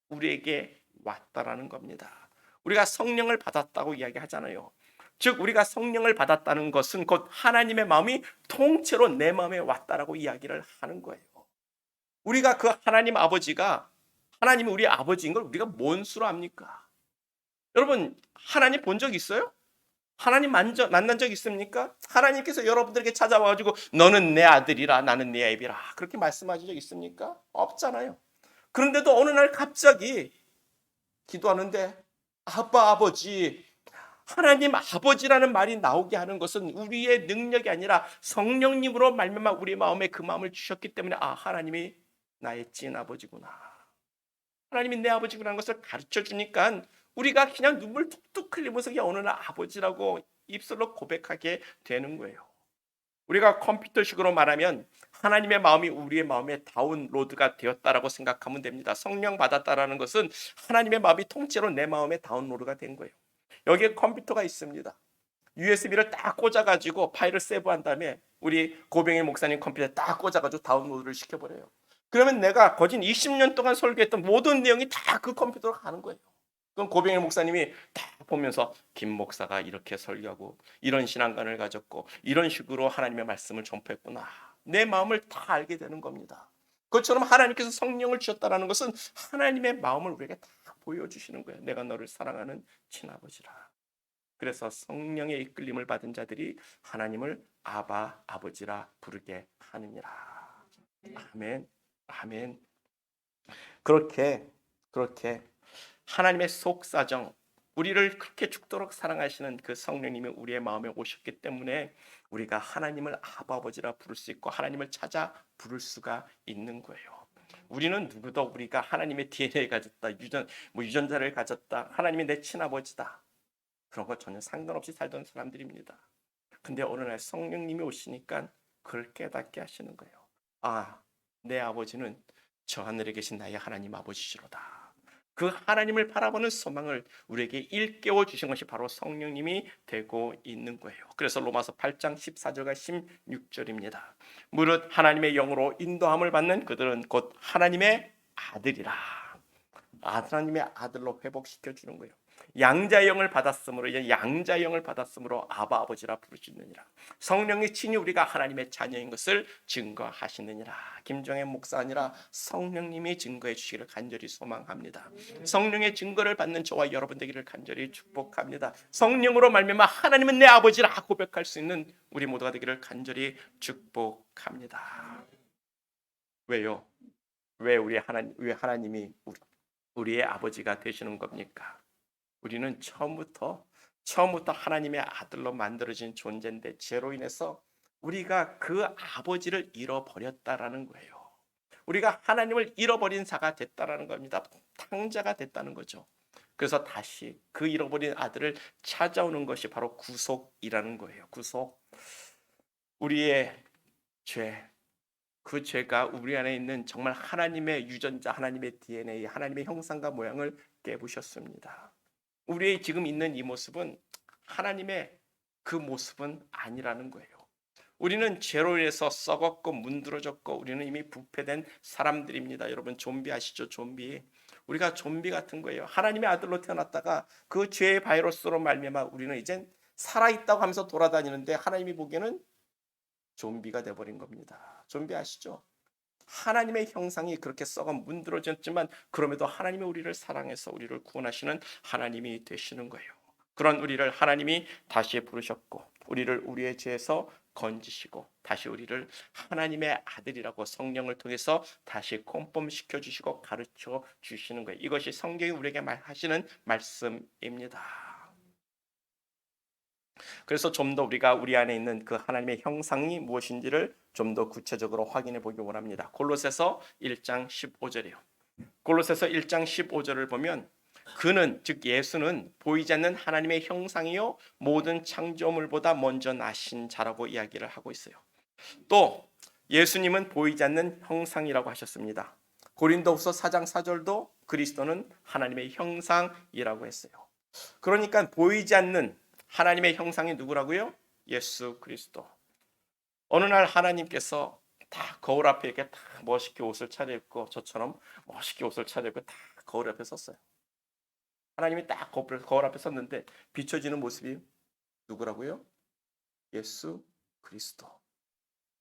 우리에게 왔다라는 겁니다. 우리가 성령을 받았다고 이야기하잖아요. 즉 우리가 성령을 받았다는 것은 곧 하나님의 마음이 통째로 내 마음에 왔다라고 이야기를 하는 거예요. 우리가 그 하나님 아버지가 하나님이 우리 아버지인 걸 우리가 뭔 수로 압니까? 여러분 하나님 본 적 있어요? 하나님 만난 적 있습니까? 하나님께서 여러분들에게 찾아와가지고 너는 내 아들이라 나는 내 애비라 그렇게 말씀하신 적 있습니까? 없잖아요. 그런데도 어느 날 갑자기 기도하는데 아빠 아버지 하나님 아버지라는 말이 나오게 하는 것은 우리의 능력이 아니라 성령님으로 말미암아 우리 마음에 그 마음을 주셨기 때문에 아 하나님이 나의 찐 아버지구나. 하나님이 내 아버지구나라는 것을 가르쳐 주니까 우리가 그냥 눈물 툭툭 흘리면서 어느 날 아버지라고 입술로 고백하게 되는 거예요. 우리가 컴퓨터식으로 말하면 하나님의 마음이 우리의 마음에 다운로드가 되었다라고 생각하면 됩니다. 성령 받았다라는 것은 하나님의 마음이 통째로 내 마음에 다운로드가 된 거예요. 여기에 컴퓨터가 있습니다. USB를 딱 꽂아가지고 파일을 세브한 다음에 우리 고병일 목사님 컴퓨터에 딱 꽂아가지고 다운로드를 시켜버려요. 그러면 내가 거진 20년 동안 설교했던 모든 내용이 다 그 컴퓨터로 가는 거예요. 그럼 고병일 목사님이 딱 보면서 김 목사가 이렇게 설교하고 이런 신앙관을 가졌고 이런 식으로 하나님의 말씀을 전파했구나. 내 마음을 다 알게 되는 겁니다. 그것처럼 하나님께서 성령을 주셨다는 것은 하나님의 마음을 우리에게 다 보여주시는 거예요. 내가 너를 사랑하는 친아버지라. 그래서 성령의 이끌림을 받은 자들이 하나님을 아바 아버지라 부르게 하느니라. 아멘. 아멘. 그렇게 하나님의 속사정 우리를 그렇게 죽도록 사랑하시는 그 성령님이 우리의 마음에 오셨기 때문에 우리가 하나님을 아바 아버지라 부를 수 있고 하나님을 찾아 부를 수가 있는 거예요. 우리는 누구도 우리가 하나님의 DNA를 가졌다, 유전자를 가졌다, 하나님이 내 친아버지다 그런 거 전혀 상관없이 살던 사람들입니다. 근데 어느 날 성령님이 오시니까 그걸 깨닫게 하시는 거예요. 아, 내 아버지는 저 하늘에 계신 나의 하나님 아버지시로다. 그 하나님을 바라보는 소망을 우리에게 일깨워 주신 것이 바로 성령님이 되고 있는 거예요. 그래서 로마서 8장 14절과 16절입니다. 무릇 하나님의 영으로 인도함을 받는 그들은 곧 하나님의 아들이라. 하나님의 아들로 회복시켜 주는 거예요. 양자의 영을 받았으므로 이제 양자의 영을 받았으므로 아바 아버지라 부르시느니라. 성령이 친히 우리가 하나님의 자녀인 것을 증거하시느니라. 김정혜 목사 아니라 성령님이 증거해 주시기를 간절히 소망합니다. 성령의 증거를 받는 저와 여러분 되기를 간절히 축복합니다. 성령으로 말미암아 하나님은 내 아버지라 고백할 수 있는 우리 모두가 되기를 간절히 축복합니다. 왜요? 왜 하나님이 우리의 아버지가 되시는 겁니까? 우리는 처음부터 하나님의 아들로 만들어진 존재인데 죄로 인해서 우리가 그 아버지를 잃어버렸다라는 거예요. 우리가 하나님을 잃어버린 자가 됐다라는 겁니다. 탕자가 됐다는 거죠. 그래서 다시 그 잃어버린 아들을 찾아오는 것이 바로 구속이라는 거예요. 구속. 우리의 죄, 그 죄가 우리 안에 있는 정말 하나님의 유전자, 하나님의 DNA, 하나님의 형상과 모양을 깨부셨습니다. 우리의 지금 있는 이 모습은 하나님의 그 모습은 아니라는 거예요. 우리는 죄로 인해서 썩었고 문드러졌고 우리는 이미 부패된 사람들입니다. 여러분 좀비 아시죠? 좀비. 우리가 좀비 같은 거예요. 하나님의 아들로 태어났다가 그 죄의 바이러스로 말미암아 우리는 이젠 살아있다고 하면서 돌아다니는데 하나님이 보기에는 좀비가 돼버린 겁니다. 좀비 아시죠? 하나님의 형상이 그렇게 썩어 문드러졌지만 그럼에도 하나님이 우리를 사랑해서 우리를 구원하시는 하나님이 되시는 거예요. 그런 우리를 하나님이 다시 부르셨고 우리를 우리의 죄에서 건지시고 다시 우리를 하나님의 아들이라고 성령을 통해서 다시 컨펌시켜 주시고 가르쳐 주시는 거예요. 이것이 성경이 우리에게 하시는 말씀입니다. 그래서 좀 더 우리가 우리 안에 있는 그 하나님의 형상이 무엇인지를 좀 더 구체적으로 확인해 보기 원합니다. 골로새서 1장 15절이에요. 골로새서 1장 15절을 보면 그는 즉 예수는 보이지 않는 하나님의 형상이요 모든 창조물보다 먼저 나신 자라고 이야기를 하고 있어요. 또 예수님은 보이지 않는 형상이라고 하셨습니다. 고린도후서 4장 4절도 그리스도는 하나님의 형상이라고 했어요. 그러니까 보이지 않는 하나님의 형상이 누구라고요? 예수 그리스도. 어느 날 하나님께서 다 거울 앞에 이렇게 다 멋있게 옷을 차려입고 저처럼 멋있게 옷을 차려입고 다 거울 앞에 섰어요. 하나님이 딱 거울 앞에 섰는데 비춰지는 모습이 누구라고요? 예수 그리스도.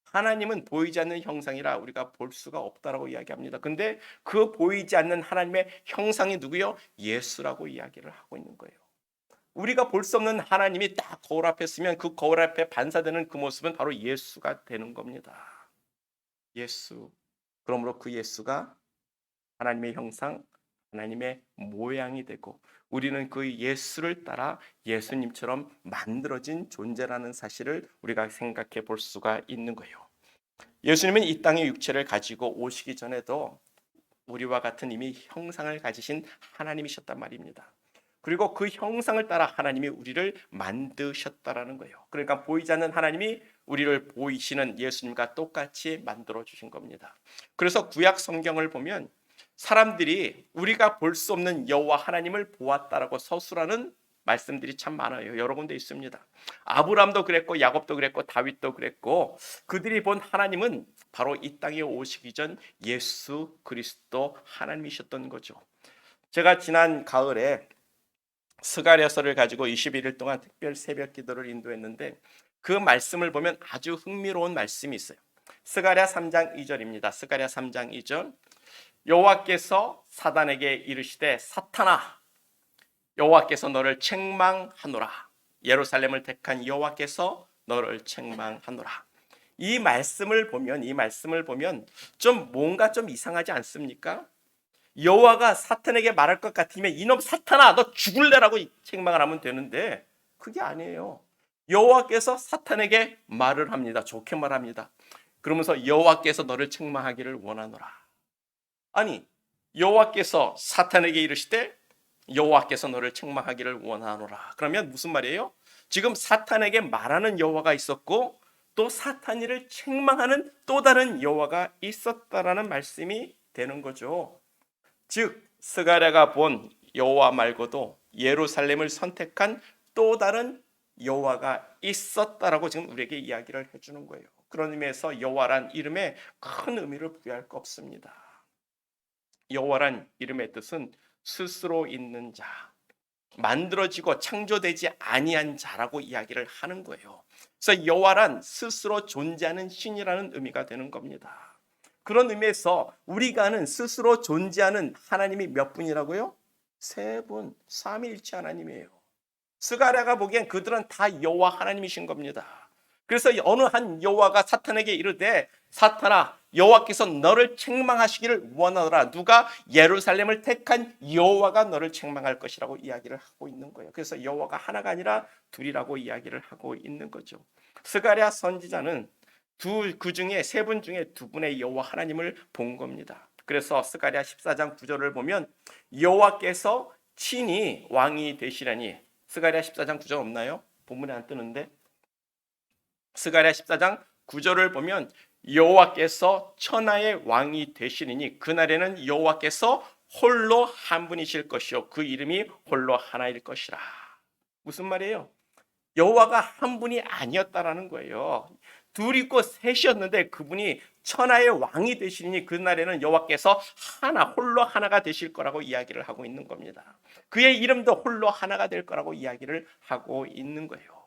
하나님은 보이지 않는 형상이라 우리가 볼 수가 없다라고 이야기합니다. 근데 그 보이지 않는 하나님의 형상이 누구요? 예수라고 이야기를 하고 있는 거예요. 우리가 볼 수 없는 하나님이 딱 거울 앞에 서면 그 거울 앞에 반사되는 그 모습은 바로 예수가 되는 겁니다. 예수. 그러므로 그 예수가 하나님의 형상, 하나님의 모양이 되고 우리는 그 예수를 따라 예수님처럼 만들어진 존재라는 사실을 우리가 생각해 볼 수가 있는 거예요. 예수님은 이 땅의 육체를 가지고 오시기 전에도 우리와 같은 이미 형상을 가지신 하나님이셨단 말입니다. 그리고 그 형상을 따라 하나님이 우리를 만드셨다라는 거예요. 그러니까 보이지 않는 하나님이 우리를 보이시는 예수님과 똑같이 만들어 주신 겁니다. 그래서 구약 성경을 보면 사람들이 우리가 볼 수 없는 여호와 하나님을 보았다라고 서술하는 말씀들이 참 많아요. 여러 군데 있습니다. 아브람도 그랬고 야곱도 그랬고 다윗도 그랬고 그들이 본 하나님은 바로 이 땅에 오시기 전 예수 그리스도 하나님이셨던 거죠. 제가 지난 가을에 스가랴서를 가지고 21일 동안 특별 새벽 기도를 인도했는데 그 말씀을 보면 아주 흥미로운 말씀이 있어요. 스가랴 3장 2절입니다. 스가랴 3장 2절. 여호와께서 사단에게 이르시되 사탄아 여호와께서 너를 책망하노라. 예루살렘을 택한 여호와께서 너를 책망하노라. 이 말씀을 보면 좀 뭔가 좀 이상하지 않습니까? 여호와가 사탄에게 말할 것 같으면 이놈 사탄아 너 죽을래라고 책망을 하면 되는데 그게 아니에요. 여호와께서 사탄에게 말을 합니다. 좋게 말합니다. 그러면서 여호와께서 너를 책망하기를 원하노라. 아니 여호와께서 사탄에게 이르시되 여호와께서 너를 책망하기를 원하노라. 그러면 무슨 말이에요? 지금 사탄에게 말하는 여호와가 있었고 또 사탄이를 책망하는 또 다른 여호와가 있었다라는 말씀이 되는 거죠. 즉 스가랴가 본 여호와 말고도 예루살렘을 선택한 또 다른 여호와가 있었다라고 지금 우리에게 이야기를 해주는 거예요. 그런 의미에서 여호와란 이름에 큰 의미를 부여할 거 없습니다. 여호와란 이름의 뜻은 스스로 있는 자, 만들어지고 창조되지 아니한 자라고 이야기를 하는 거예요. 그래서 여호와란 스스로 존재하는 신이라는 의미가 되는 겁니다. 그런 의미에서 우리가 아는 스스로 존재하는 하나님이 몇 분이라고요? 세 분, 삼위일체 하나님이에요. 스가랴가 보기엔 그들은 다 여호와 하나님이신 겁니다. 그래서 어느 한 여호와가 사탄에게 이르되 사탄아 여호와께서 너를 책망하시기를 원하노라. 누가? 예루살렘을 택한 여호와가 너를 책망할 것이라고 이야기를 하고 있는 거예요. 그래서 여호와가 하나가 아니라 둘이라고 이야기를 하고 있는 거죠. 스가랴 선지자는 그 중에 세 분 중에 두 분의 여호와 하나님을 본 겁니다. 그래서 스가랴 14장 9절을 보면 여호와께서 친히 왕이 되시라니. 스가랴 14장 9절 없나요? 본문에 안 뜨는데. 스가랴 14장 9절을 보면 여호와께서 천하의 왕이 되시리니 그날에는 여호와께서 홀로 한 분이실 것이요 그 이름이 홀로 하나일 것이라. 무슨 말이에요? 여호와가 한 분이 아니었다라는 거예요. 둘 있고 셋이었는데 그분이 천하의 왕이 되시니 그날에는 여호와께서 하나 홀로 하나가 되실 거라고 이야기를 하고 있는 겁니다. 그의 이름도 홀로 하나가 될 거라고 이야기를 하고 있는 거예요.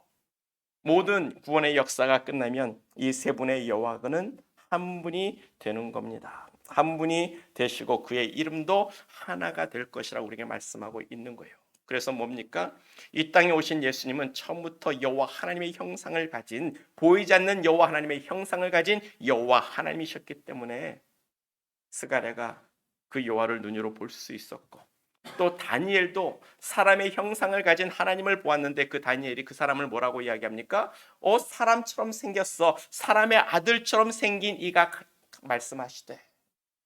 모든 구원의 역사가 끝나면 이 세 분의 여호와는 한 분이 되는 겁니다. 한 분이 되시고 그의 이름도 하나가 될 것이라고 우리에게 말씀하고 있는 거예요. 그래서 뭡니까? 이 땅에 오신 예수님은 처음부터 여호와 하나님의 형상을 가진, 보이지 않는 여호와 하나님의 형상을 가진 여호와 하나님이셨기 때문에 스가랴가 그 여호와를 눈으로 볼 수 있었고, 또 다니엘도 사람의 형상을 가진 하나님을 보았는데 그 다니엘이 그 사람을 뭐라고 이야기합니까? 사람처럼 생겼어. 사람의 아들처럼 생긴 이가 말씀하시되.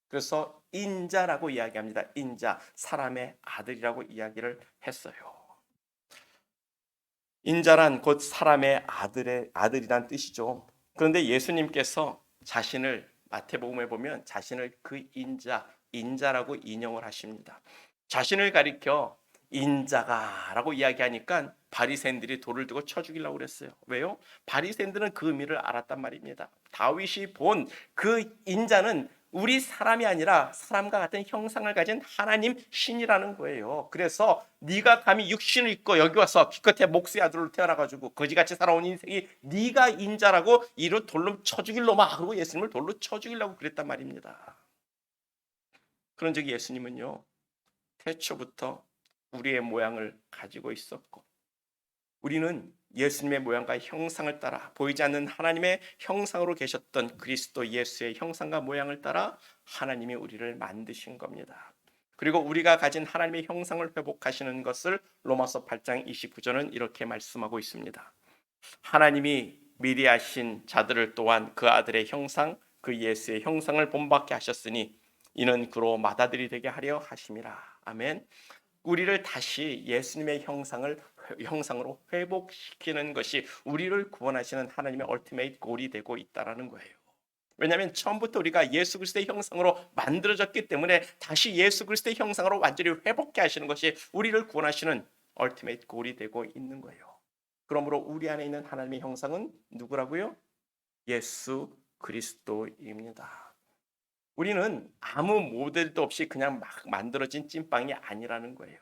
그래서 인자라고 이야기합니다. 인자, 사람의 아들이라고 이야기를 했어요. 인자란 곧 사람의 아들이란 뜻이죠. 그런데 예수님께서 자신을 마태복음에 보면 자신을 그 인자라고 인용을 하십니다. 자신을 가리켜 인자가라고 이야기하니까 바리새인들이 돌을 들고 쳐 죽이려고 그랬어요. 왜요? 바리새인들은 그 의미를 알았단 말입니다. 다윗이 본 그 인자는 우리 사람이 아니라 사람과 같은 형상을 가진 하나님 신이라는 거예요. 그래서 네가 감히 육신을 입고 여기 와서 기껏해 목수의 아들로 태어나가지고 거지같이 살아온 인생이 네가 인자라고 이를 돌로 쳐 죽일 놈아. 그러고 예수님을 돌로 쳐 죽이려고 그랬단 말입니다. 그런 적이 예수님은요 태초부터 우리의 모양을 가지고 있었고 우리는 예수님의 모양과 형상을 따라 보이지 않는 하나님의 형상으로 계셨던 그리스도 예수의 형상과 모양을 따라 하나님이 우리를 만드신 겁니다. 그리고 우리가 가진 하나님의 형상을 회복하시는 것을 로마서 8장 29절은 이렇게 말씀하고 있습니다. 하나님이 미리 하신 자들을 또한 그 아들의 형상 그 예수의 형상을 본받게 하셨으니 이는 그로 맏아들이 되게 하려 하심이라. 아멘. 우리를 다시 예수님의 형상으로 회복시키는 것이 우리를 구원하시는 하나님의 얼티메이트 골이 되고 있다는 거예요. 왜냐하면 처음부터 우리가 예수 그리스도의 형상으로 만들어졌기 때문에 다시 예수 그리스도의 형상으로 완전히 회복케 하시는 것이 우리를 구원하시는 얼티메이트 골이 되고 있는 거예요. 그러므로 우리 안에 있는 하나님의 형상은 누구라고요? 예수 그리스도입니다. 우리는 아무 모델도 없이 그냥 막 만들어진 찐빵이 아니라는 거예요.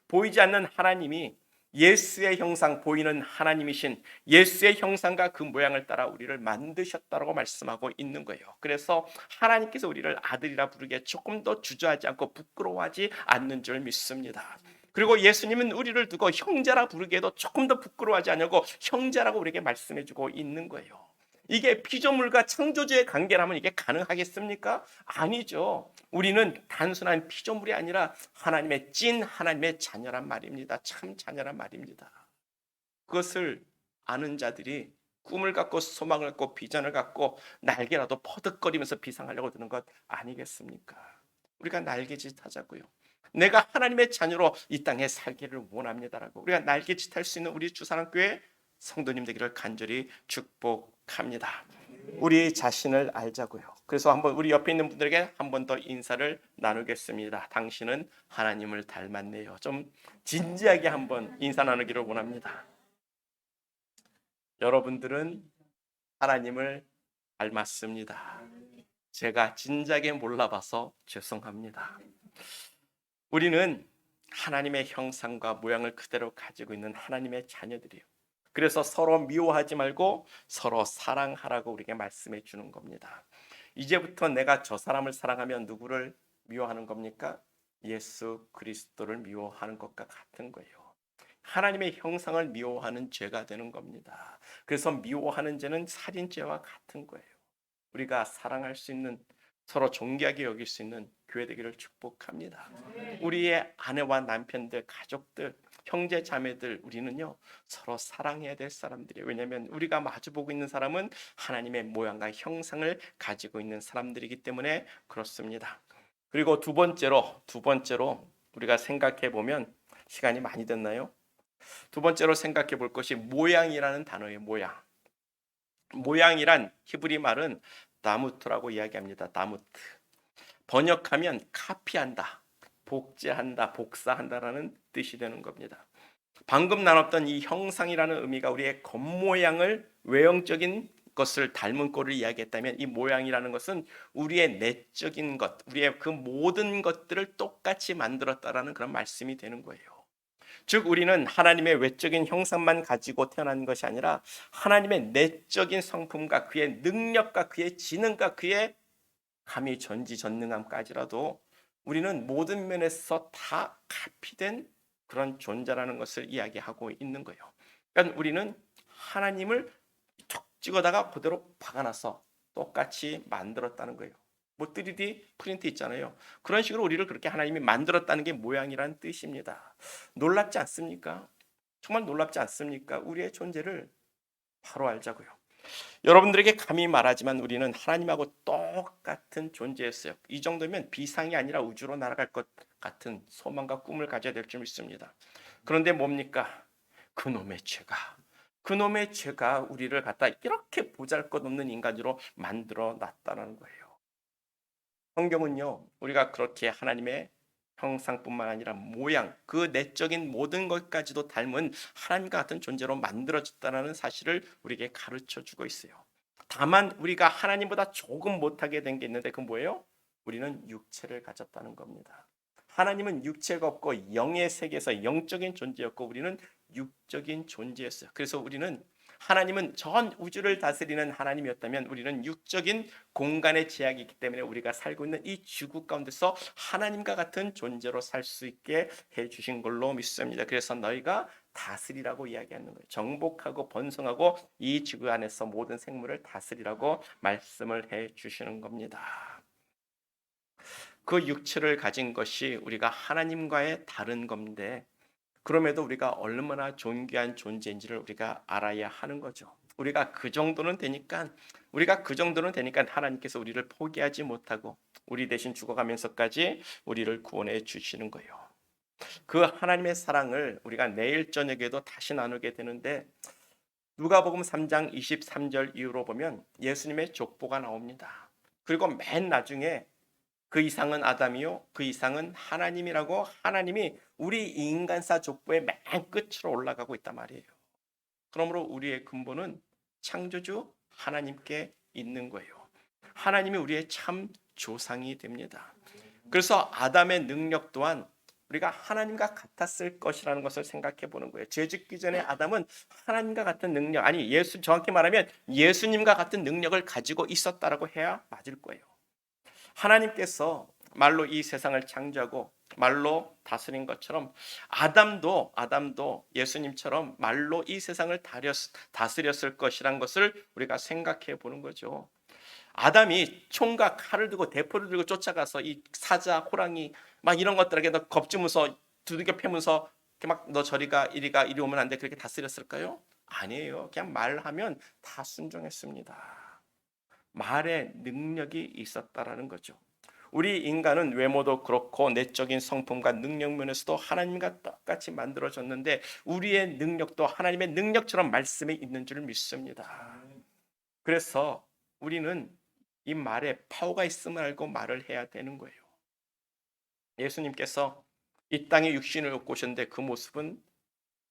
보이지 않는 하나님이 예수의 형상, 보이는 하나님이신 예수의 형상과 그 모양을 따라 우리를 만드셨다고 말씀하고 있는 거예요. 그래서 하나님께서 우리를 아들이라 부르기에 조금 더 주저하지 않고 부끄러워하지 않는 줄 믿습니다. 그리고 예수님은 우리를 두고 형제라 부르기에도 조금 더 부끄러워하지 않냐고 형제라고 우리에게 말씀해주고 있는 거예요. 이게 피조물과 창조주의 관계라면 이게 가능하겠습니까? 아니죠. 우리는 단순한 피조물이 아니라 하나님의 찐 하나님의 자녀란 말입니다. 참 자녀란 말입니다. 그것을 아는 자들이 꿈을 갖고 소망을 갖고 비전을 갖고 날개라도 퍼득거리면서 비상하려고 드는 것 아니겠습니까? 우리가 날개짓 하자고요. 내가 하나님의 자녀로 이 땅에 살기를 원합니다라고 우리가 날개짓 할 수 있는 우리 주사랑교회 성도님 되기를 간절히 축복합니다. 우리 자신을 알자고요. 그래서 한번 우리 옆에 있는 분들에게 한 번 더 인사를 나누겠습니다. 당신은 하나님을 닮았네요. 좀 진지하게 한번 인사 나누기를 원합니다. 여러분들은 하나님을 닮았습니다. 제가 진작에 몰라봐서 죄송합니다. 우리는 하나님의 형상과 모양을 그대로 가지고 있는 하나님의 자녀들이에요. 그래서 서로 미워하지 말고 서로 사랑하라고 우리에게 말씀해 주는 겁니다. 이제부터 내가 저 사람을 사랑하면 누구를 미워하는 겁니까? 예수 그리스도를 미워하는 것과 같은 거예요. 하나님의 형상을 미워하는 죄가 되는 겁니다. 그래서 미워하는 죄는 살인죄와 같은 거예요. 우리가 사랑할 수 있는, 서로 존귀하게 여길 수 있는 교회 되기를 축복합니다. 우리의 아내와 남편들, 가족들, 형제 자매들, 우리는요 서로 사랑해야 될 사람들이에요. 왜냐하면 우리가 마주보고 있는 사람은 하나님의 모양과 형상을 가지고 있는 사람들이기 때문에 그렇습니다. 그리고 두 번째로 우리가 생각해 보면, 시간이 많이 됐나요? 두 번째로 생각해 볼 것이 모양이라는 단어예요. 모양이란 히브리 말은 나무트라고 이야기합니다. 나무트. 번역하면 카피한다, 복제한다, 복사한다라는 뜻이 되는 겁니다. 방금 나눴던 이 형상이라는 의미가 우리의 겉모양을, 외형적인 것을 닮은 꼴을 이야기했다면, 이 모양이라는 것은 우리의 내적인 것, 우리의 그 모든 것들을 똑같이 만들었다라는 그런 말씀이 되는 거예요. 즉 우리는 하나님의 외적인 형상만 가지고 태어난 것이 아니라 하나님의 내적인 성품과 그의 능력과 그의 지능과 그의 감히 전지전능함까지라도 우리는 모든 면에서 다 카피된 그런 존재라는 것을 이야기하고 있는 거예요. 그러니까 우리는 하나님을 툭 찍어다가 그대로 박아놔서 똑같이 만들었다는 거예요. 뭐 3D 프린트 있잖아요. 그런 식으로 우리를 그렇게 하나님이 만들었다는 게 모양이라는 뜻입니다. 놀랍지 않습니까? 정말 놀랍지 않습니까? 우리의 존재를 바로 알자고요. 여러분들에게 감히 말하지만 우리는 하나님하고 똑같은 존재였어요. 이 정도면 비상이 아니라 우주로 날아갈 것 같은 소망과 꿈을 가져야 될 줄 믿습니다. 그런데 뭡니까? 그놈의 죄가 우리를 갖다 이렇게 보잘것없는 인간으로 만들어 놨다는 거예요. 성경은요, 우리가 그렇게 하나님의 형상뿐만 아니라 모양, 그 내적인 모든 것까지도 닮은 하나님과 같은 존재로 만들어졌다는 사실을 우리에게 가르쳐 주고 있어요. 다만 우리가 하나님보다 조금 못하게 된 게 있는데, 그건 뭐예요? 우리는 육체를 가졌다는 겁니다. 하나님은 육체가 없고 영의 세계에서 영적인 존재였고 우리는 육적인 존재였어요. 그래서 우리는, 하나님은 전 우주를 다스리는 하나님이었다면 우리는 육적인 공간의 제약이 있기 때문에 우리가 살고 있는 이 지구 가운데서 하나님과 같은 존재로 살 수 있게 해주신 걸로 믿습니다. 그래서 너희가 다스리라고 이야기하는 거예요. 정복하고 번성하고 이 지구 안에서 모든 생물을 다스리라고 말씀을 해주시는 겁니다. 그 육체를 가진 것이 우리가 하나님과의 다른 건데, 그럼에도 우리가 얼마나 존귀한 존재인지를 우리가 알아야 하는 거죠. 우리가 그 정도는 되니까 하나님께서 우리를 포기하지 못하고 우리 대신 죽어가면서까지 우리를 구원해 주시는 거예요. 그 하나님의 사랑을 우리가 내일 저녁에도 다시 나누게 되는데, 누가복음 3장 23절 이후로 보면 예수님의 족보가 나옵니다. 그리고 맨 나중에 그 이상은 아담이요 그 이상은 하나님이라고, 하나님이 우리 인간사 족보의 맨 끝으로 올라가고 있단 말이에요. 그러므로 우리의 근본은 창조주 하나님께 있는 거예요. 하나님이 우리의 참 조상이 됩니다. 그래서 아담의 능력 또한 우리가 하나님과 같았을 것이라는 것을 생각해 보는 거예요. 죄 짓기 전에 아담은 하나님과 같은 능력, 아니 정확히 말하면 예수님과 같은 능력을 가지고 있었다라고 해야 맞을 거예요. 하나님께서 말로 이 세상을 창조하고 말로 다스린 것처럼 아담도 예수님처럼 말로 이 세상을 다스렸을 것이란 것을 우리가 생각해 보는 거죠. 아담이 총과 칼을 들고 대포를 들고 쫓아가서 이 사자, 호랑이 막 이런 것들에게 너 겁주면서 두들겨 패면서 막 너 저리가 이리 오면 안 돼, 그렇게 다스렸을까요? 아니에요. 그냥 말하면 다 순종했습니다. 말의 능력이 있었다라는 거죠. 우리 인간은 외모도 그렇고 내적인 성품과 능력 면에서도 하나님과 똑같이 만들어졌는데 우리의 능력도 하나님의 능력처럼 말씀에 있는 줄 믿습니다. 그래서 우리는 이 말에 파워가 있음을 알고 말을 해야 되는 거예요. 예수님께서 이 땅에 육신을 입고 오셨는데 그 모습은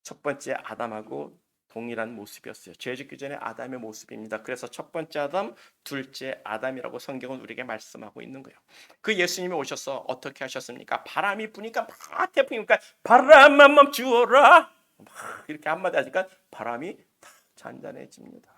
첫 번째 아담하고 동일한 모습이었어요. 죄 짓기 전에 아담의 모습입니다. 그래서 첫 번째 아담, 둘째 아담이라고 성경은 우리에게 말씀하고 있는 거예요. 그 예수님이 오셔서 어떻게 하셨습니까? 바람이 부니까 막 태풍이니까 바람만 멈추어라 막 이렇게 한마디 하니까 바람이 다 잔잔해집니다.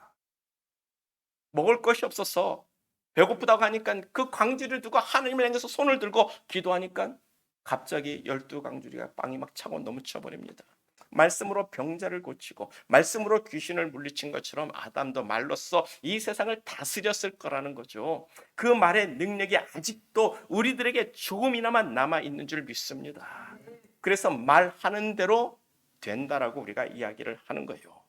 먹을 것이 없어서 배고프다고 하니까 그 광주리를 두고 하나님을 향해서 손을 들고 기도하니까 갑자기 12광주리가 빵이 막 차고 넘쳐버립니다. 말씀으로 병자를 고치고 말씀으로 귀신을 물리친 것처럼 아담도 말로써 이 세상을 다스렸을 거라는 거죠. 그 말의 능력이 아직도 우리들에게 조금이나마 남아있는 줄 믿습니다. 그래서 말하는 대로 된다라고 우리가 이야기를 하는 거예요.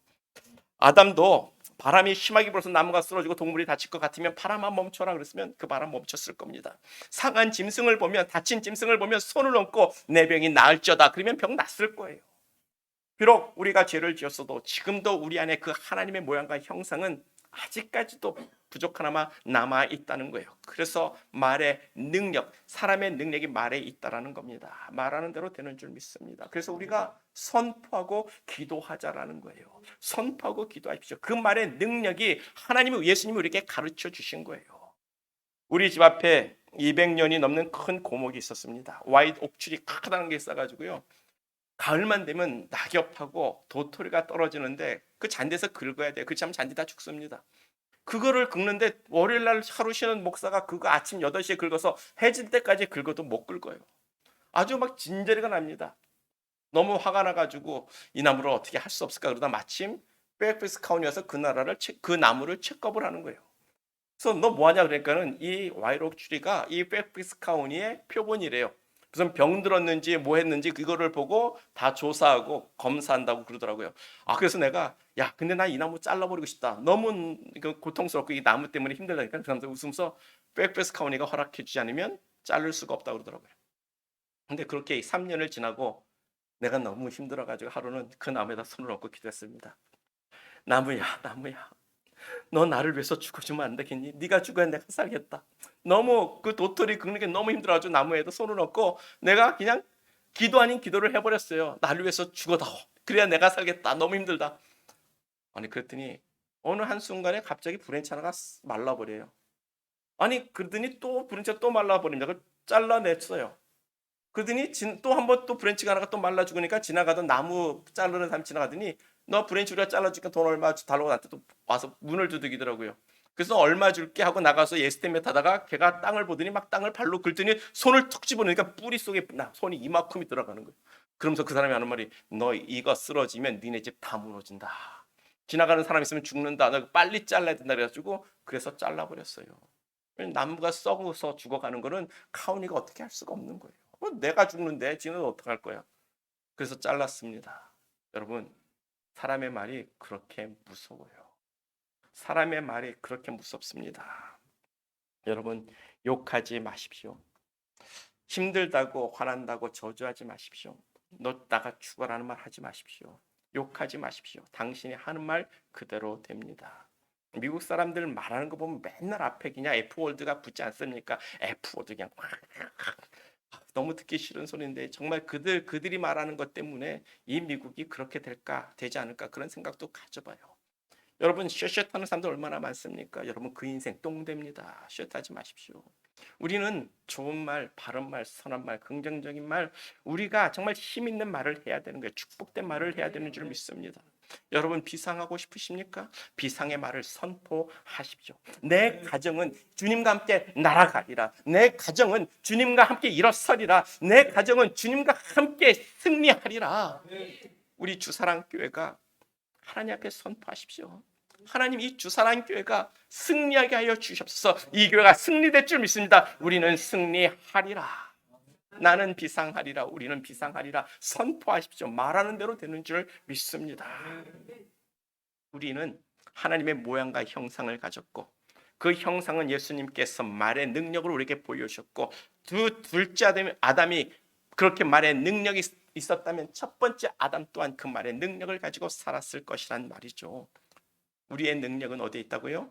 아담도 바람이 심하게 불어서 나무가 쓰러지고 동물이 다칠 것 같으면 바람아 멈춰라 그랬으면 그 바람 멈췄을 겁니다. 상한 짐승을 보면, 다친 짐승을 보면 손을 얹고 내 병이 나을지어다 그러면 병 났을 거예요. 비록 우리가 죄를 지었어도 지금도 우리 안에 그 하나님의 모양과 형상은 아직까지도 부족하나마 남아 있다는 거예요. 그래서 말의 능력, 사람의 능력이 말에 있다라는 겁니다. 말하는 대로 되는 줄 믿습니다. 그래서 우리가 선포하고 기도하자라는 거예요. 선포하고 기도하십시오. 그 말의 능력이 하나님이, 예수님이 우리에게 가르쳐 주신 거예요. 우리 집 앞에 200년이 넘는 큰 고목이 있었습니다. 와이드 옥출이 크다는 게 있어가지고요. 가을만 되면 낙엽하고 도토리가 떨어지는데 그 잔디에서 긁어야 돼요. 그렇지 않으면 잔디 다 죽습니다. 그거를 긁는데 월요일날 하루 쉬는 목사가 그거 아침 8시에 긁어서 해질 때까지 긁어도 못 긁어요. 아주 막 진저리가 납니다. 너무 화가 나가지고 이 나무를 어떻게 할 수 없을까 그러다 마침 페어팩스 카운티 와서 그 나무를 체크업을 하는 거예요. 그래서 너 뭐하냐 그러니까는 이 와이록 추리가 이 페어팩스 카운티의 표본이래요. 무슨 병 들었는지 뭐 했는지 그거를 보고 다 조사하고 검사한다고 그러더라고요. 그래서 내가 야 근데 나 이 나무 잘라버리고 싶다. 너무 고통스럽고 이 나무 때문에 힘들다니까 그 사람들 웃으면서 페어팩스 카운티가 허락해 주지 않으면 자를 수가 없다고 그러더라고요. 근데 그렇게 3년을 지나고 내가 너무 힘들어가지고 하루는 그 나무에다 손을 얹고 기도했습니다. 나무야 나무야 너 나를 위해서 죽어주면 안 되겠니? 네가 죽어야 내가 살겠다. 너무 그 도토리 긁는 게 너무 힘들어가지고 나무에다 손을 얹고 내가 그냥 기도 아닌 기도를 해버렸어요. 나를 위해서 죽어다오. 그래야 내가 살겠다. 너무 힘들다. 아니 그랬더니 어느 한순간에 갑자기 브랜치 하나가 말라버려요. 아니 그러더니 또 브랜치가 또 말라버린다. 그걸 잘라냈어요. 그러더니 또 한 번 또 브랜치가 하나가 또 말라 죽으니까 지나가던 나무 자르는 사람 지나가더니 너 브랜치 우리가 잘라주니까 돈 얼마 달라고 나한테 또 와서 문을 두들기더라고요. 그래서 얼마 줄게 하고 나가서 예스템에 타다가 걔가 땅을 보더니 막 땅을 발로 긁더니 손을 툭 집어넣으니까 뿌리 속에 손이 이만큼이 들어가는 거예요. 그러면서 그 사람이 하는 말이 너 이거 쓰러지면 니네 집 다 무너진다. 지나가는 사람 있으면 죽는다. 너 빨리 잘라야 된다 그래가지고 그래서 잘라버렸어요. 나무가 썩어서 죽어가는 거는 카운티가 어떻게 할 수가 없는 거예요. 내가 죽는데 지는 어떡할 거야. 그래서 잘랐습니다. 여러분 사람의 말이 그렇게 무서워요. 사람의 말이 그렇게 무섭습니다. 여러분 욕하지 마십시오. 힘들다고 화난다고 저주하지 마십시오. 너 나가 죽어라는 말 하지 마십시오. 욕하지 마십시오. 당신이 하는 말 그대로 됩니다. 미국 사람들 말하는 거 보면 맨날 앞에 그냥 F월드가 붙지 않습니까? F월드 그냥 너무 듣기 싫은 소리인데 정말 그들이 말하는 것 때문에 이 미국이 그렇게 되지 않을까 그런 생각도 가져봐요. 여러분 셔셔하는 사람들 얼마나 많습니까? 여러분 그 인생 똥됩니다. 셔하지 마십시오. 우리는 좋은 말, 바른 말, 선한 말, 긍정적인 말, 우리가 정말 힘 있는 말을 해야 되는 거예요. 축복된 말을 해야 되는 줄 믿습니다. 여러분 비상하고 싶으십니까? 비상의 말을 선포하십시오. 내 가정은 주님과 함께 날아가리라. 내 가정은 주님과 함께 일어서리라. 내 가정은 주님과 함께 승리하리라. 우리 주사랑교회가 하나님 앞에 선포하십시오. 하나님 이 주사랑교회가 승리하게 하여 주시옵소서. 이 교회가 승리될 줄 믿습니다. 우리는 승리하리라. 나는 비상하리라. 우리는 비상하리라. 선포하십시오. 말하는 대로 되는 줄 믿습니다. 우리는 하나님의 모양과 형상을 가졌고 그 형상은 예수님께서 말의 능력을 우리에게 보여주셨고 둘째 아담이 그렇게 말의 능력이 있었다면 첫 번째 아담 또한 그 말의 능력을 가지고 살았을 것이란 말이죠. 우리의 능력은 어디에 있다고요?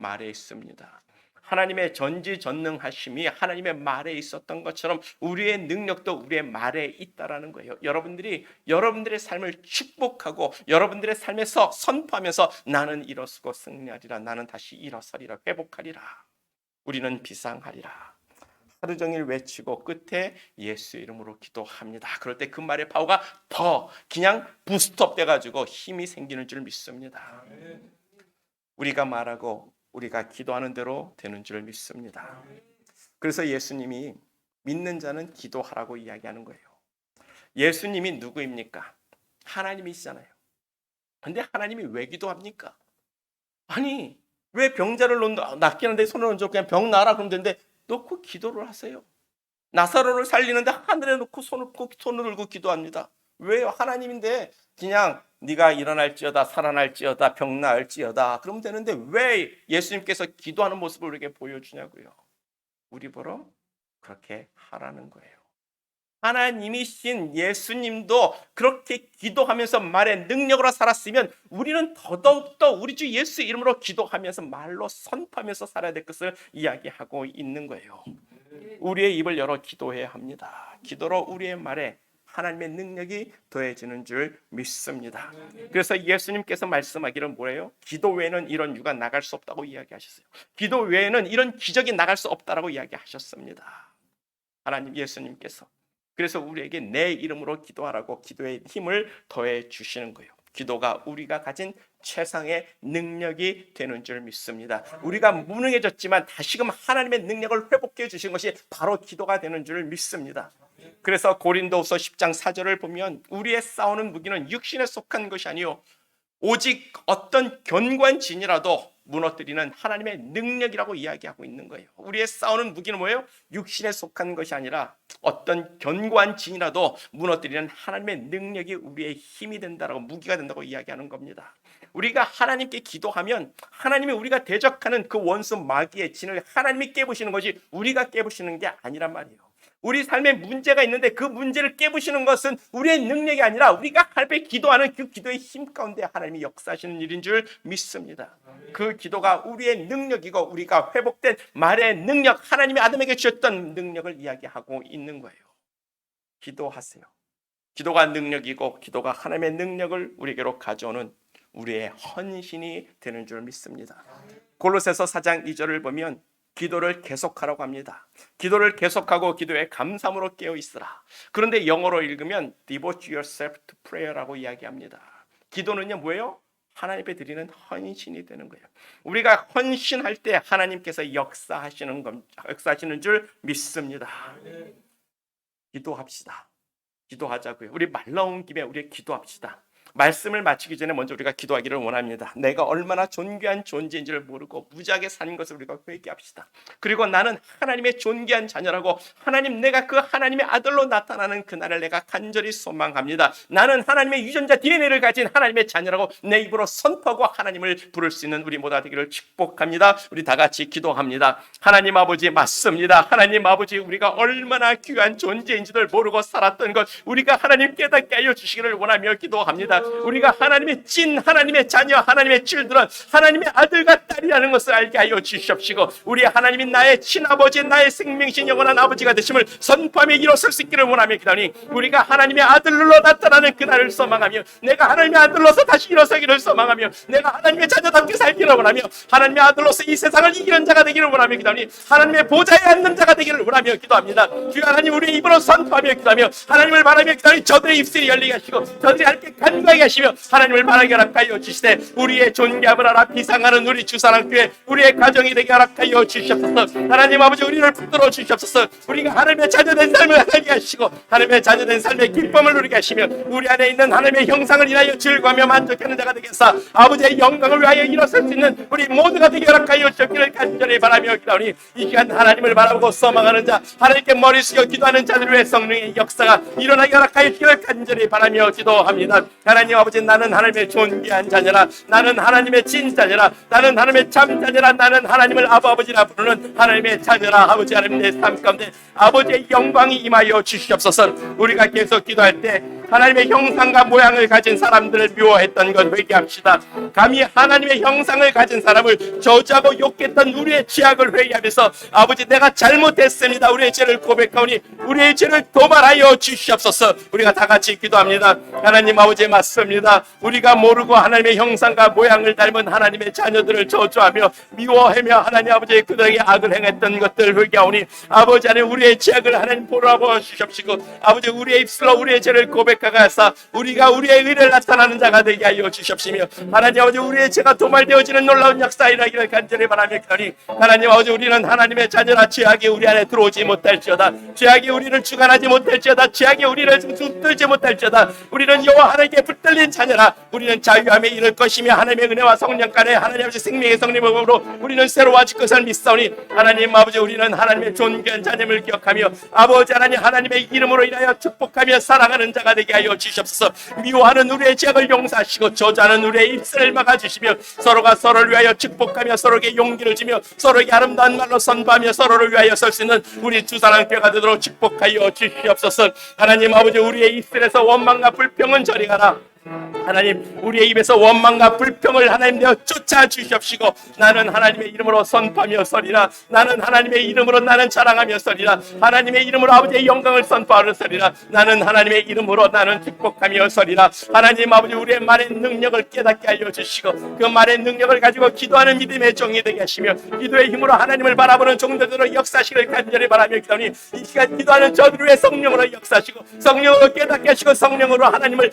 말에 있습니다. 하나님의 전지전능하심이 하나님의 말에 있었던 것처럼 우리의 능력도 우리의 말에 있다라는 거예요. 여러분들이 여러분들의 삶을 축복하고 여러분들의 삶에서 선포하면서 나는 일어서고 승리하리라, 나는 다시 일어서리라, 회복하리라, 우리는 비상하리라 하루 종일 외치고 끝에 예수 이름으로 기도합니다. 그럴 때 그 말의 파워가 더 그냥 부스트업 돼가지고 힘이 생기는 줄 믿습니다. 우리가 말하고 우리가 기도하는 대로 되는 줄 믿습니다. 그래서 예수님이 믿는 자는 기도하라고 이야기하는 거예요. 예수님이 누구입니까? 하나님이시잖아요. 근데 하나님이 왜 기도합니까? 아니 왜 병자를 낫기는데 손을 얹어 그냥 병 나라 그러면 되는데 놓고 기도를 하세요. 나사로를 살리는데 하늘에 놓고 손을 들고 기도합니다. 왜요? 하나님인데 그냥 네가 일어날지어다 살아날지어다 병 나을지어다 그러면 되는데 왜 예수님께서 기도하는 모습을 우리에게 보여주냐고요. 우리 보러 그렇게 하라는 거예요. 하나님이신 예수님도 그렇게 기도하면서 말의 능력으로 살았으면 우리는 더더욱더 우리 주 예수 이름으로 기도하면서 말로 선포하면서 살아야 될 것을 이야기하고 있는 거예요. 우리의 입을 열어 기도해야 합니다. 기도로 우리의 말에 하나님의 능력이 더해지는 줄 믿습니다. 그래서 예수님께서 말씀하기를 뭐예요? 기도 외에는 이런 유가 나갈 수 없다고 이야기하셨어요. 기도 외에는 이런 기적이 나갈 수 없다라고 이야기하셨습니다. 하나님 예수님께서 그래서 우리에게 내 이름으로 기도하라고 기도의 힘을 더해 주시는 거예요. 기도가 우리가 가진 최상의 능력이 되는 줄 믿습니다. 우리가 무능해졌지만 다시금 하나님의 능력을 회복해 주신 것이 바로 기도가 되는 줄 믿습니다. 그래서 고린도후서 10장 4절을 보면 우리의 싸우는 무기는 육신에 속한 것이 아니요 오직 어떤 견고한 진이라도 무너뜨리는 하나님의 능력이라고 이야기하고 있는 거예요. 우리의 싸우는 무기는 뭐예요? 육신에 속한 것이 아니라 어떤 견고한 진이라도 무너뜨리는 하나님의 능력이 우리의 힘이 된다라고 무기가 된다고 이야기하는 겁니다. 우리가 하나님께 기도하면 하나님이 우리가 대적하는 그 원수 마귀의 진을 하나님이 깨부시는 것이 우리가 깨부시는 게 아니란 말이에요. 우리 삶에 문제가 있는데 그 문제를 깨부시는 것은 우리의 능력이 아니라 우리가 하나님께 기도하는 그 기도의 힘 가운데 하나님이 역사하시는 일인 줄 믿습니다. 그 기도가 우리의 능력이고 우리가 회복된 말의 능력, 하나님이 아담에게 주셨던 능력을 이야기하고 있는 거예요. 기도하세요. 기도가 능력이고 기도가 하나님의 능력을 우리에게로 가져오는 우리의 헌신이 되는 줄 믿습니다. 골로새서 4장 2절을 보면 기도를 계속하라고 합니다. 기도를 계속하고 기도에 감사함으로 깨어 있으라. 그런데 영어로 읽으면 devote yourself to prayer라고 이야기합니다. 기도는요 뭐예요? 하나님 앞에 드리는 헌신이 되는 거예요. 우리가 헌신할 때 하나님께서 역사하시는 줄 믿습니다. 기도합시다. 기도하자고요. 우리 말 나온 김에 우리 기도합시다. 말씀을 마치기 전에 먼저 우리가 기도하기를 원합니다. 내가 얼마나 존귀한 존재인지를 모르고 무지하게 사는 것을 우리가 회개합시다. 그리고 나는 하나님의 존귀한 자녀라고 하나님 내가 그 하나님의 아들로 나타나는 그날을 내가 간절히 소망합니다. 나는 하나님의 유전자 DNA를 가진 하나님의 자녀라고 내 입으로 선포하고 하나님을 부를 수 있는 우리 모두 되기를 축복합니다. 우리 다 같이 기도합니다. 하나님 아버지 맞습니다. 하나님 아버지 우리가 얼마나 귀한 존재인지를 모르고 살았던 것 우리가 하나님 깨닫게 하여 주시기를 원하며 기도합니다. 우리가 하나님의 찐 하나님의 자녀 하나님의 칠들은 하나님의 아들과 딸이라는 것을 알게 하여 주시옵시고 우리 하나님이 나의 친아버지 나의 생명신 영원한 아버지가 되심을 선포하며 일어설 수 있기를 원하며 기도하니 우리가 하나님의 아들로 나타나는 그날을 소망하며 내가 하나님의 아들로서 다시 일어서기를 소망하며 내가 하나님의 자녀답게 살기를 원하며 하나님의 아들로서 이 세상을 이기는 자가 되기를 원하며 기도하니 하나님의 보좌에 앉는 자가 되기를 원하며 기도합니다. 주여 하나님 우리의 입으로 선포하며 기도하며 하나님을 바라며 기도하니 저들의 입술이 열리게 하시고 저들이 함께 간과하게 하시며 하나님을 말하게 허락하여 주시되 우리의 존귀함을 알아 비상하는 우리 주사랑교회 우리의 가정이 되게 허락하여 주시옵소서. 하나님 아버지 우리를 붙들어 주시옵소서. 우리가 하나님의 자녀된 삶을 살게 하시고 하나님의 자녀된 삶의 기쁨을 누리게 하시며 우리 안에 있는 하나님의 형상을 인하여 즐거워하며 만족하는 자가 되겠사 아버지의 영광을 위하여 일어설 수 있는 우리 모두가 되게 허락하여 주시기를 간절히 바라며 기도하니 이 시간 하나님을 바라보고 소망하는 자 하나님께 머리 숙여 기도하는 자들 위해 성령의 역사가 일어나게 허락하여 주시기를 간절히 바라며 기도합니다. 하나님 아버지 나는 하나님의 존귀한 자녀라 나는 하나님의 진 자녀라 나는 하나님의 참 자녀라 나는 하나님을 아버지라 부르는 하나님의 자녀라 아버지 하나님 내 삶 가운데 아버지의 영광이 임하여 주시옵소서. 우리가 계속 기도할 때 하나님의 형상과 모양을 가진 사람들을 미워했던 것 회개합시다. 감히 하나님의 형상을 가진 사람을 저주하고 욕했던 우리의 죄악을 회개하면서 아버지 내가 잘못했습니다. 우리의 죄를 고백하오니 우리의 죄를 도말하여 주시옵소서. 우리가 다 같이 기도합니다. 하나님 아버지 맞습니다. 우리가 모르고 하나님의 형상과 모양을 닮은 하나님의 자녀들을 저주하며 미워하며 하나님 아버지 그들에게 악을 행했던 것들 회개하오니 아버지 하나님 우리의 죄악을 하나님 보라보 주시옵시고 아버지 우리의 입술로 우리의 죄를 고백하가사 우리가 우리의 의를 나타나는 자가 되게 하여 주시옵시며 하나님 아버지 우리의 죄가 도말되어지는 놀라운 역사 일하기를 간절히 바라며 기도하니 하나님 아버지 우리는 하나님의 자녀라 죄악이 우리 안에 들어오지 못할지어다. 죄악이 우리를 주관하지 못할지어다. 죄악이 우리를 붙들지 못할지어다. 우리는 여호와 하나님께 붙들린 자녀라. 우리는 자유함에 이를 것이며 하나님의 은혜와 성령 간에 하나님 아버지 생명의 성령으로 우리는 새로워질 것을 믿사오니 하나님 아버지 우리는 하나님의 존귀한 자녀임을 기억하며 아버지 하나님 하나님의 이름으로 인하여 축복하며 사랑하는 자가 되게 하여 주시옵소서. 미워하는 우리의 죄악을 용서하시고 저주하는 우리의 입술을 막아주시며 서로가 서로를 위하여 축복하며 서로에게 용기를 주며 서로에게 아름다운 말로 선포하며 서로를 위하여 설 수 있는 우리 두 사랑 교회가 되도록 축복하여 주시옵소서. 하나님 아버지 우리의 입술에서 원망과 불평은 저리 가라. 하나님 우리의 입에서 원망과 불평을 하나님 되어 쫓아 주시옵시고 나는 하나님의 이름으로 선포하며 서리라. 나는 하나님의 이름으로 나는 자랑하며 서리라. 하나님의 이름으로 아버지의 영광을 선포하며 서리라. 나는 하나님의 이름으로 나는 축복하며 서리라. 하나님 아버지 우리의 말의 능력을 깨닫게 하여 주시고 그 말의 능력을 가지고 기도하는 믿음의 종이 되게 하시며 기도의 힘으로 하나님을 바라보는 종들로 역사하시길 간절히 바라며 기도하니 이 시간 기도하는 저들 위해 성령으로 역사하시고 성령으로 깨닫게 하시고 성령으로 하나님을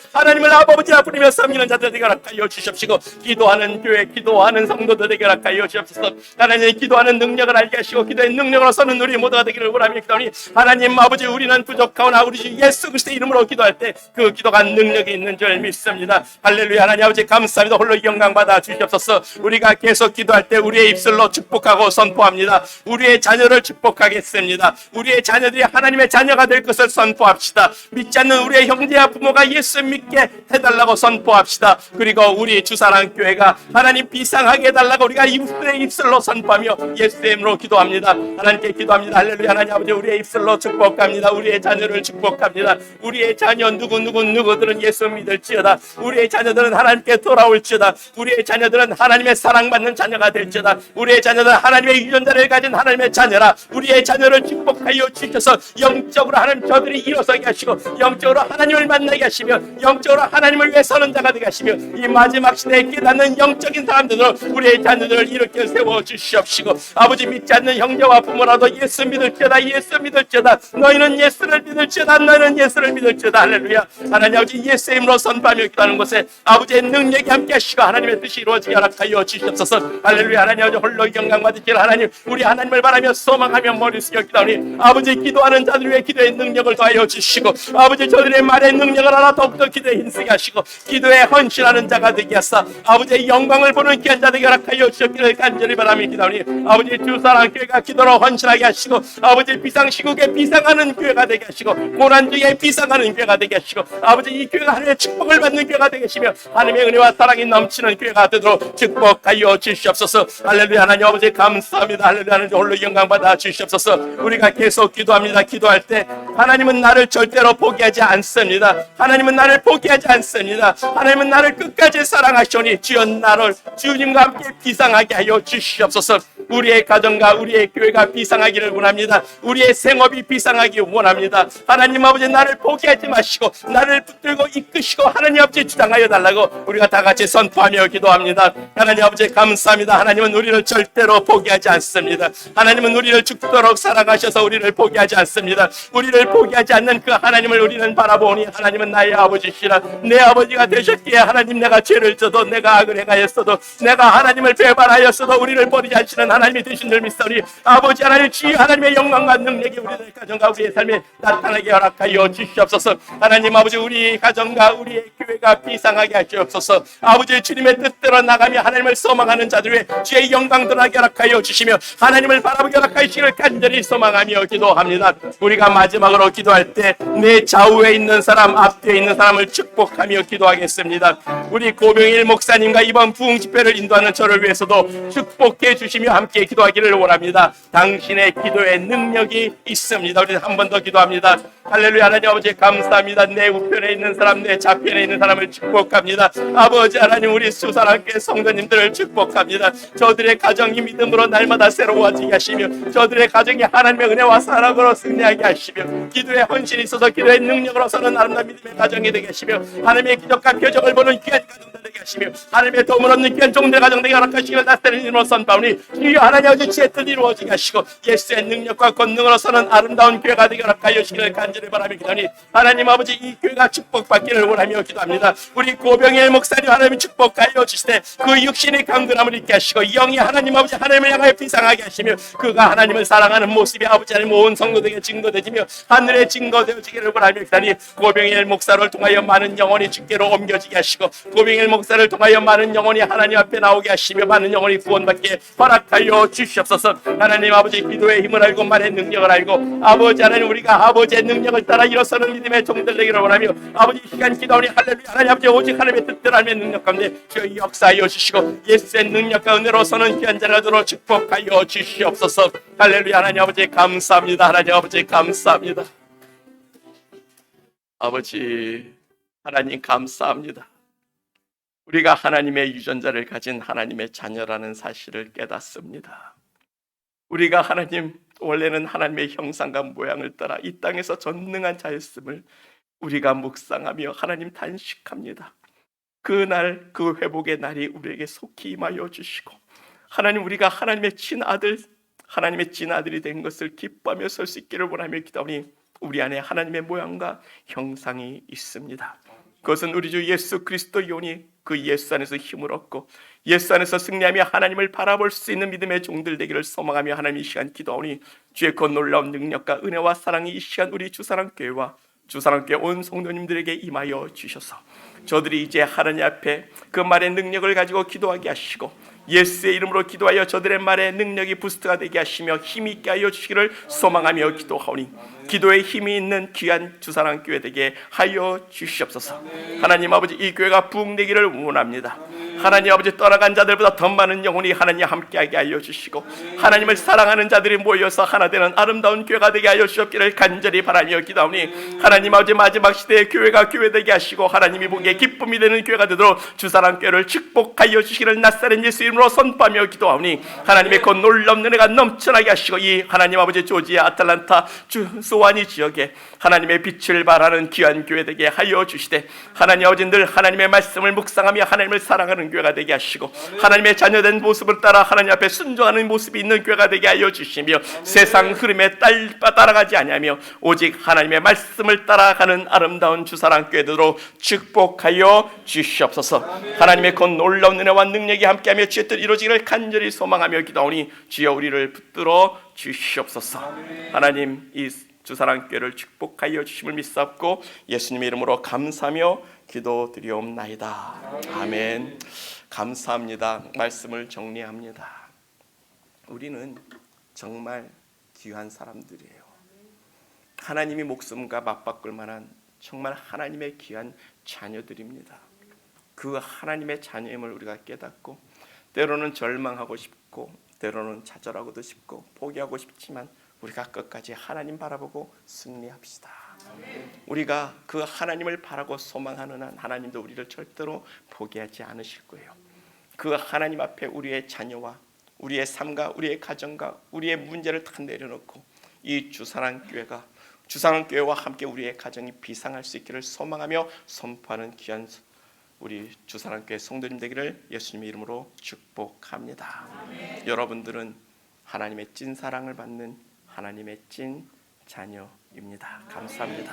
아버지라 부르며 섬기는 자들에게 허락하여 주시옵시고 기도하는 교회 기도하는 성도들에게 허락하여 주시옵소서. 하나님의 기도하는 능력을 알게 하시고 기도의 능력으로 서는 우리 모두가 되기를 원하며 기도하니 하나님 아버지 우리는 부족하오나 우리 주 예수 그리스도의 이름으로 기도할 때 그 기도가 능력이 있는 줄 믿습니다. 할렐루야. 하나님 아버지 감사합니다. 홀로 영광 받아 주시옵소서. 우리가 계속 기도할 때 우리의 입술로 축복하고 선포합니다. 우리의 자녀를 축복하겠습니다. 우리의 자녀들이 하나님의 자녀가 될 것을 선포합시다. 믿지 않는 우리의 형제와 부모가 예수 믿게 해달라고 선포합시다. 그리고 우리 주사랑교회가 하나님 비상하게 해달라고 우리가 입술의 입술로 선포하며 예수의 이름으로 기도합니다. 하나님께 기도합니다. 할렐루야. 하나님 아버지 우리의 입술로 축복합니다. 우리의 자녀를 축복합니다. 우리의 자녀 누구들은 예수 믿을지어다. 우리의 자녀들은 하나님께 돌아올지어다. 우리의 자녀들은 하나님의 사랑받는 자녀가 될지어다. 우리의 자녀들은 하나님의 유전자를 가진 하나님의 자녀라. 우리의 자녀를 축복하여 주셔서 영적으로 하나님 저들이 일어서게 하시고 영적으로 하나님을 만나게 하시며 영적으로 하나님을 위해 서는 자가 되게 하시며 이 마지막 시대에 깨닫는 영적인 사람들로 우리의 자녀들을 일으켜 세워 주시옵시고 아버지 믿지 않는 형제와 부모라도 예수 믿을지어다. 너희는 예수를 믿을지어다. 너희는 예수를 믿을지어다. 할렐루야. 하나님 아버지 예수의 이름으로 선포하며 기도하는 곳에 아버지의 능력이 함께 하시고 하나님의 뜻이 이루어지게 허락하여 주시옵소서. 할렐루야. 하나님 아버지 홀로 영광 받으실 하나님 우리 하나님을 바라며 소망하며 머리 숙여 기도하니 아버지 기도하는 자들 위해 기도의 능력을 더하여 주시고 아버지 저들의 말의 능력을 하나 더욱더 기도에 힘쓰게 하시고 기도에 헌신하는 자가 되게 하사 아버지의 영광을 보는 귀한 자들에게 허락하여 주셨기를 간절히 바라며 기도하니 아버지 주사랑교회가 기도로 헌신하게 하시고 아버지 비상시국에 비상하는 교회가 되게 하시고 고난주에 비상하는 교회가 되게 하시고 아버지 이 교회가 하나님의 축복을 받는 교회가 되게 하시며 하나님의 은혜와 사랑이 넘치는 교회가 되도록 축복하여 주시옵소서. 할렐루야. 하나님 아버지 감사합니다. 할렐루야. 하나님 홀로 영광 받아 주시옵소서. 우리가 계속 기도합니다. 기도할 때 하나님은 나를 절대로 포기하지 않습니다. 하나님은 나를 포기하지 않습니다. 하나님은 나를 끝까지 사랑하시오니 주여 나를 주님과 함께 비상하게 하여 주시옵소서. 우리의 가정과 우리의 교회가 비상하기를 원합니다. 우리의 생업이 비상하기 원합니다. 하나님 아버지 나를 포기하지 마시고 나를 붙들고 이끄시고 하나님 아버지 주장하여 달라고 우리가 다 같이 선포하며 기도합니다. 하나님 아버지 감사합니다. 하나님은 우리를 절대로 포기하지 않습니다. 하나님은 우리를 죽도록 사랑하셔서 우리를 포기하지 않습니다. 우리를 포기하지 않는 그 하나님을 우리는 바라보니 하나님은 나의 아버지시라. 내 아버지가 되셨기에 하나님 내가 죄를 져도 내가 악을 행하였어도 내가 하나님을 배반하였어도 우리를 버리지 않으시는 하나님이 되신 줄 믿사오니 아버지 하나님 주의 하나님의 영광과 능력이 우리의 가정과 우리의 삶에 나타나게 허락하여 주시옵소서. 하나님 아버지 우리 가정과 우리의 교회가 비상하게 하시옵소서. 아버지 주님의 뜻대로 나가며 하나님을 소망하는 자들 위해 주의 영광 드러나게 허락하여 주시며 하나님을 바라보게 허락하여 주시기를 간절히 소망하며 기도합니다. 우리가 마지막으로 기도할 때 내 좌우에 있는 사람 앞뒤에 있는 사람을 축복하며 기도하겠습니다. 우리 고명일 목사님과 이번 부흥 집회를 인도하는 저를 위해서도 축복해 주시며 함께 함께 기도하기를 원합니다. 당신의 기도에 능력이 있습니다. 우리 한 번 더 기도합니다. 할렐루야. 하나님 아버지 감사합니다. 내 우편에 있는 사람, 내 좌편에 있는 사람을 축복합니다. 아버지 하나님, 우리 수사랑교회 성도님들을 축복합니다. 저들의 가정이 믿음으로 날마다 새로워지게 하시며, 저들의 가정이 하나님의 은혜와 사랑으로 승리하게 하시며, 기도에 헌신이 있어서 기도의 능력으로서는 아름다운 믿음의 가정이 되게 하시며, 하나님의 기적과 표적을 보는 귀한 가정들 되게 하시며, 하나님의 도움을 얻는 귀한 종들의 가정 되게 허락하시며, 나타내는 이름으로 선포하오니 주여 하나님 아버지 지혜 뜻 이루어지게 하시고, 예수의 능력과 권능으로서는 아름다운 교회가 되게 허락하여 주시기를 간절히 바라며 기도하니, 하나님 아버지 이 교회가 축복받기를 원하며 기도합니다. 우리 고병일 목사님 하나님 축복하여 주시되, 그 육신의 강건함을 있게 하시고, 영이 하나님 아버지 하나님을 향하여 비상하게 하시며, 그가 하나님을 사랑하는 모습이 아버지 하나님 온 성도들에게 증거되지며 하늘에 증거되어지기를 원하며 기도하니, 고병일 목사를 통하여 많은 영혼이 주께로 옮겨지게 하시고, 고병일 목사를 통하여 많은 영혼이 하나님 앞에 나오게 하시며, 많은 영혼이 구원받게 허락하여 주시옵소서. 하나님 아버지 기도의 힘을 알고 말의 능력을 알고, 아버지 하나님 우리가 아버지의 능력을 따라 일어서는 믿음의 종들 되기를 원하며, 아버지 이 시간 기도하니 할렐루야 하나님 아버지 오직 하나님의 뜻대로 하나님의 능력 가운데 주여 역사하여 주시고, 예수의 능력과 은혜로서는 귀한 자라도록 축복하여 주시옵소서. 할렐루야. 하나님 아버지 감사합니다. 하나님 아버지 감사합니다. 아버지 하나님 감사합니다. 우리가 하나님의 유전자를 가진 하나님의 자녀라는 사실을 깨닫습니다. 우리가 하나님 원래는 하나님의 형상과 모양을 따라 이 땅에서 전능한 자였음을 우리가 묵상하며 하나님 단식합니다. 그날 그 회복의 날이 우리에게 속히 임하여 주시고, 하나님 우리가 하나님의 친아들, 하나님의 친아들이 된 것을 기뻐하며 설 수 있기를 원하며 기도하니, 우리 안에 하나님의 모양과 형상이 있습니다. 그것은 우리 주 예수 그리스도의 오니 그 예수 안에서 힘을 얻고 예수 안에서 승리하며 하나님을 바라볼 수 있는 믿음의 종들 되기를 소망하며 하나님 이 시간 기도하오니, 주의 그 놀라운 능력과 은혜와 사랑이 이 시간 우리 주사랑교회와 주사랑교회 온 성도님들에게 임하여 주셔서, 저들이 이제 하나님 앞에 그 말의 능력을 가지고 기도하게 하시고, 예수의 이름으로 기도하여 저들의 말의 능력이 부스트가 되게 하시며 힘이 있게 하여 주시기를 소망하며 기도하오니, 기도에 힘이 있는 귀한 주사랑교회 되게 하여 주시옵소서. 하나님 아버지 이 교회가 부흥되기를 원합니다. 하나님 아버지 떠나간 자들보다 더 많은 영혼이 하나님 함께하게 하여 주시고, 하나님을 사랑하는 자들이 모여서 하나 되는 아름다운 교회가 되게 하여 주옵기를 간절히 바라며 기도하오니, 하나님 아버지 마지막 시대의 교회가 교회되게 하시고 하나님이 보기에 기쁨이 되는 교회가 되도록 주사랑교회를 축복하여 주시기를 나사렛 예수 이름으로 선포하며 기도하오니, 하나님의 그 놀라운 은혜가 넘쳐나게 하시고, 이 하나님 아버지 조지아 아틀란타 소아니 지역에 하나님의 빛을 발하는 귀한 교회 되게 하여 주시되, 하나님 아버지 늘 하나님의 말씀을 묵상하며 하나님을 사랑하는 교회가 되게 하시고, 하나님의 자녀된 모습을 따라 하나님 앞에 순종하는 모습이 있는 교회가 되게 하여 주시며, 세상 흐름에 따라가지 아니하며 오직 하나님의 말씀을 따라가는 아름다운 주사랑교회 되도록 축복하여 주시옵소서. 하나님의 그 놀라운 은혜와 능력이 함께하며 주의 뜻 이루어지기를 간절히 소망하며 기도하오니, 주여 우리를 붙들어 주시옵소서. 하나님 이 주사랑교회를 축복하여 주심을 믿사옵고 예수님의 이름으로 감사하며 기도드리옵나이다. 아멘. 감사합니다. 말씀을 정리합니다. 우리는 정말 귀한 사람들이에요. 하나님이 목숨과 맞바꿀 만한 정말 하나님의 귀한 자녀들입니다. 그 하나님의 자녀임을 우리가 깨닫고, 때로는 절망하고 싶고 때로는 좌절하고도 싶고 포기하고 싶지만 우리가 끝까지 하나님 바라보고 승리합시다. 우리가 그 하나님을 바라고 소망하는 한 하나님도 우리를 절대로 포기하지 않으실 거예요. 그 하나님 앞에 우리의 자녀와 우리의 삶과 우리의 가정과 우리의 문제를 다 내려놓고 이 주사랑교회와 함께 우리의 가정이 비상할 수 있기를 소망하며 선포하는 귀한 우리 주사랑교회 성도님 되기를 예수님의 이름으로 축복합니다. 여러분들은 하나님의 찐 사랑을 받는 하나님의 찐 자녀입니다. 감사합니다.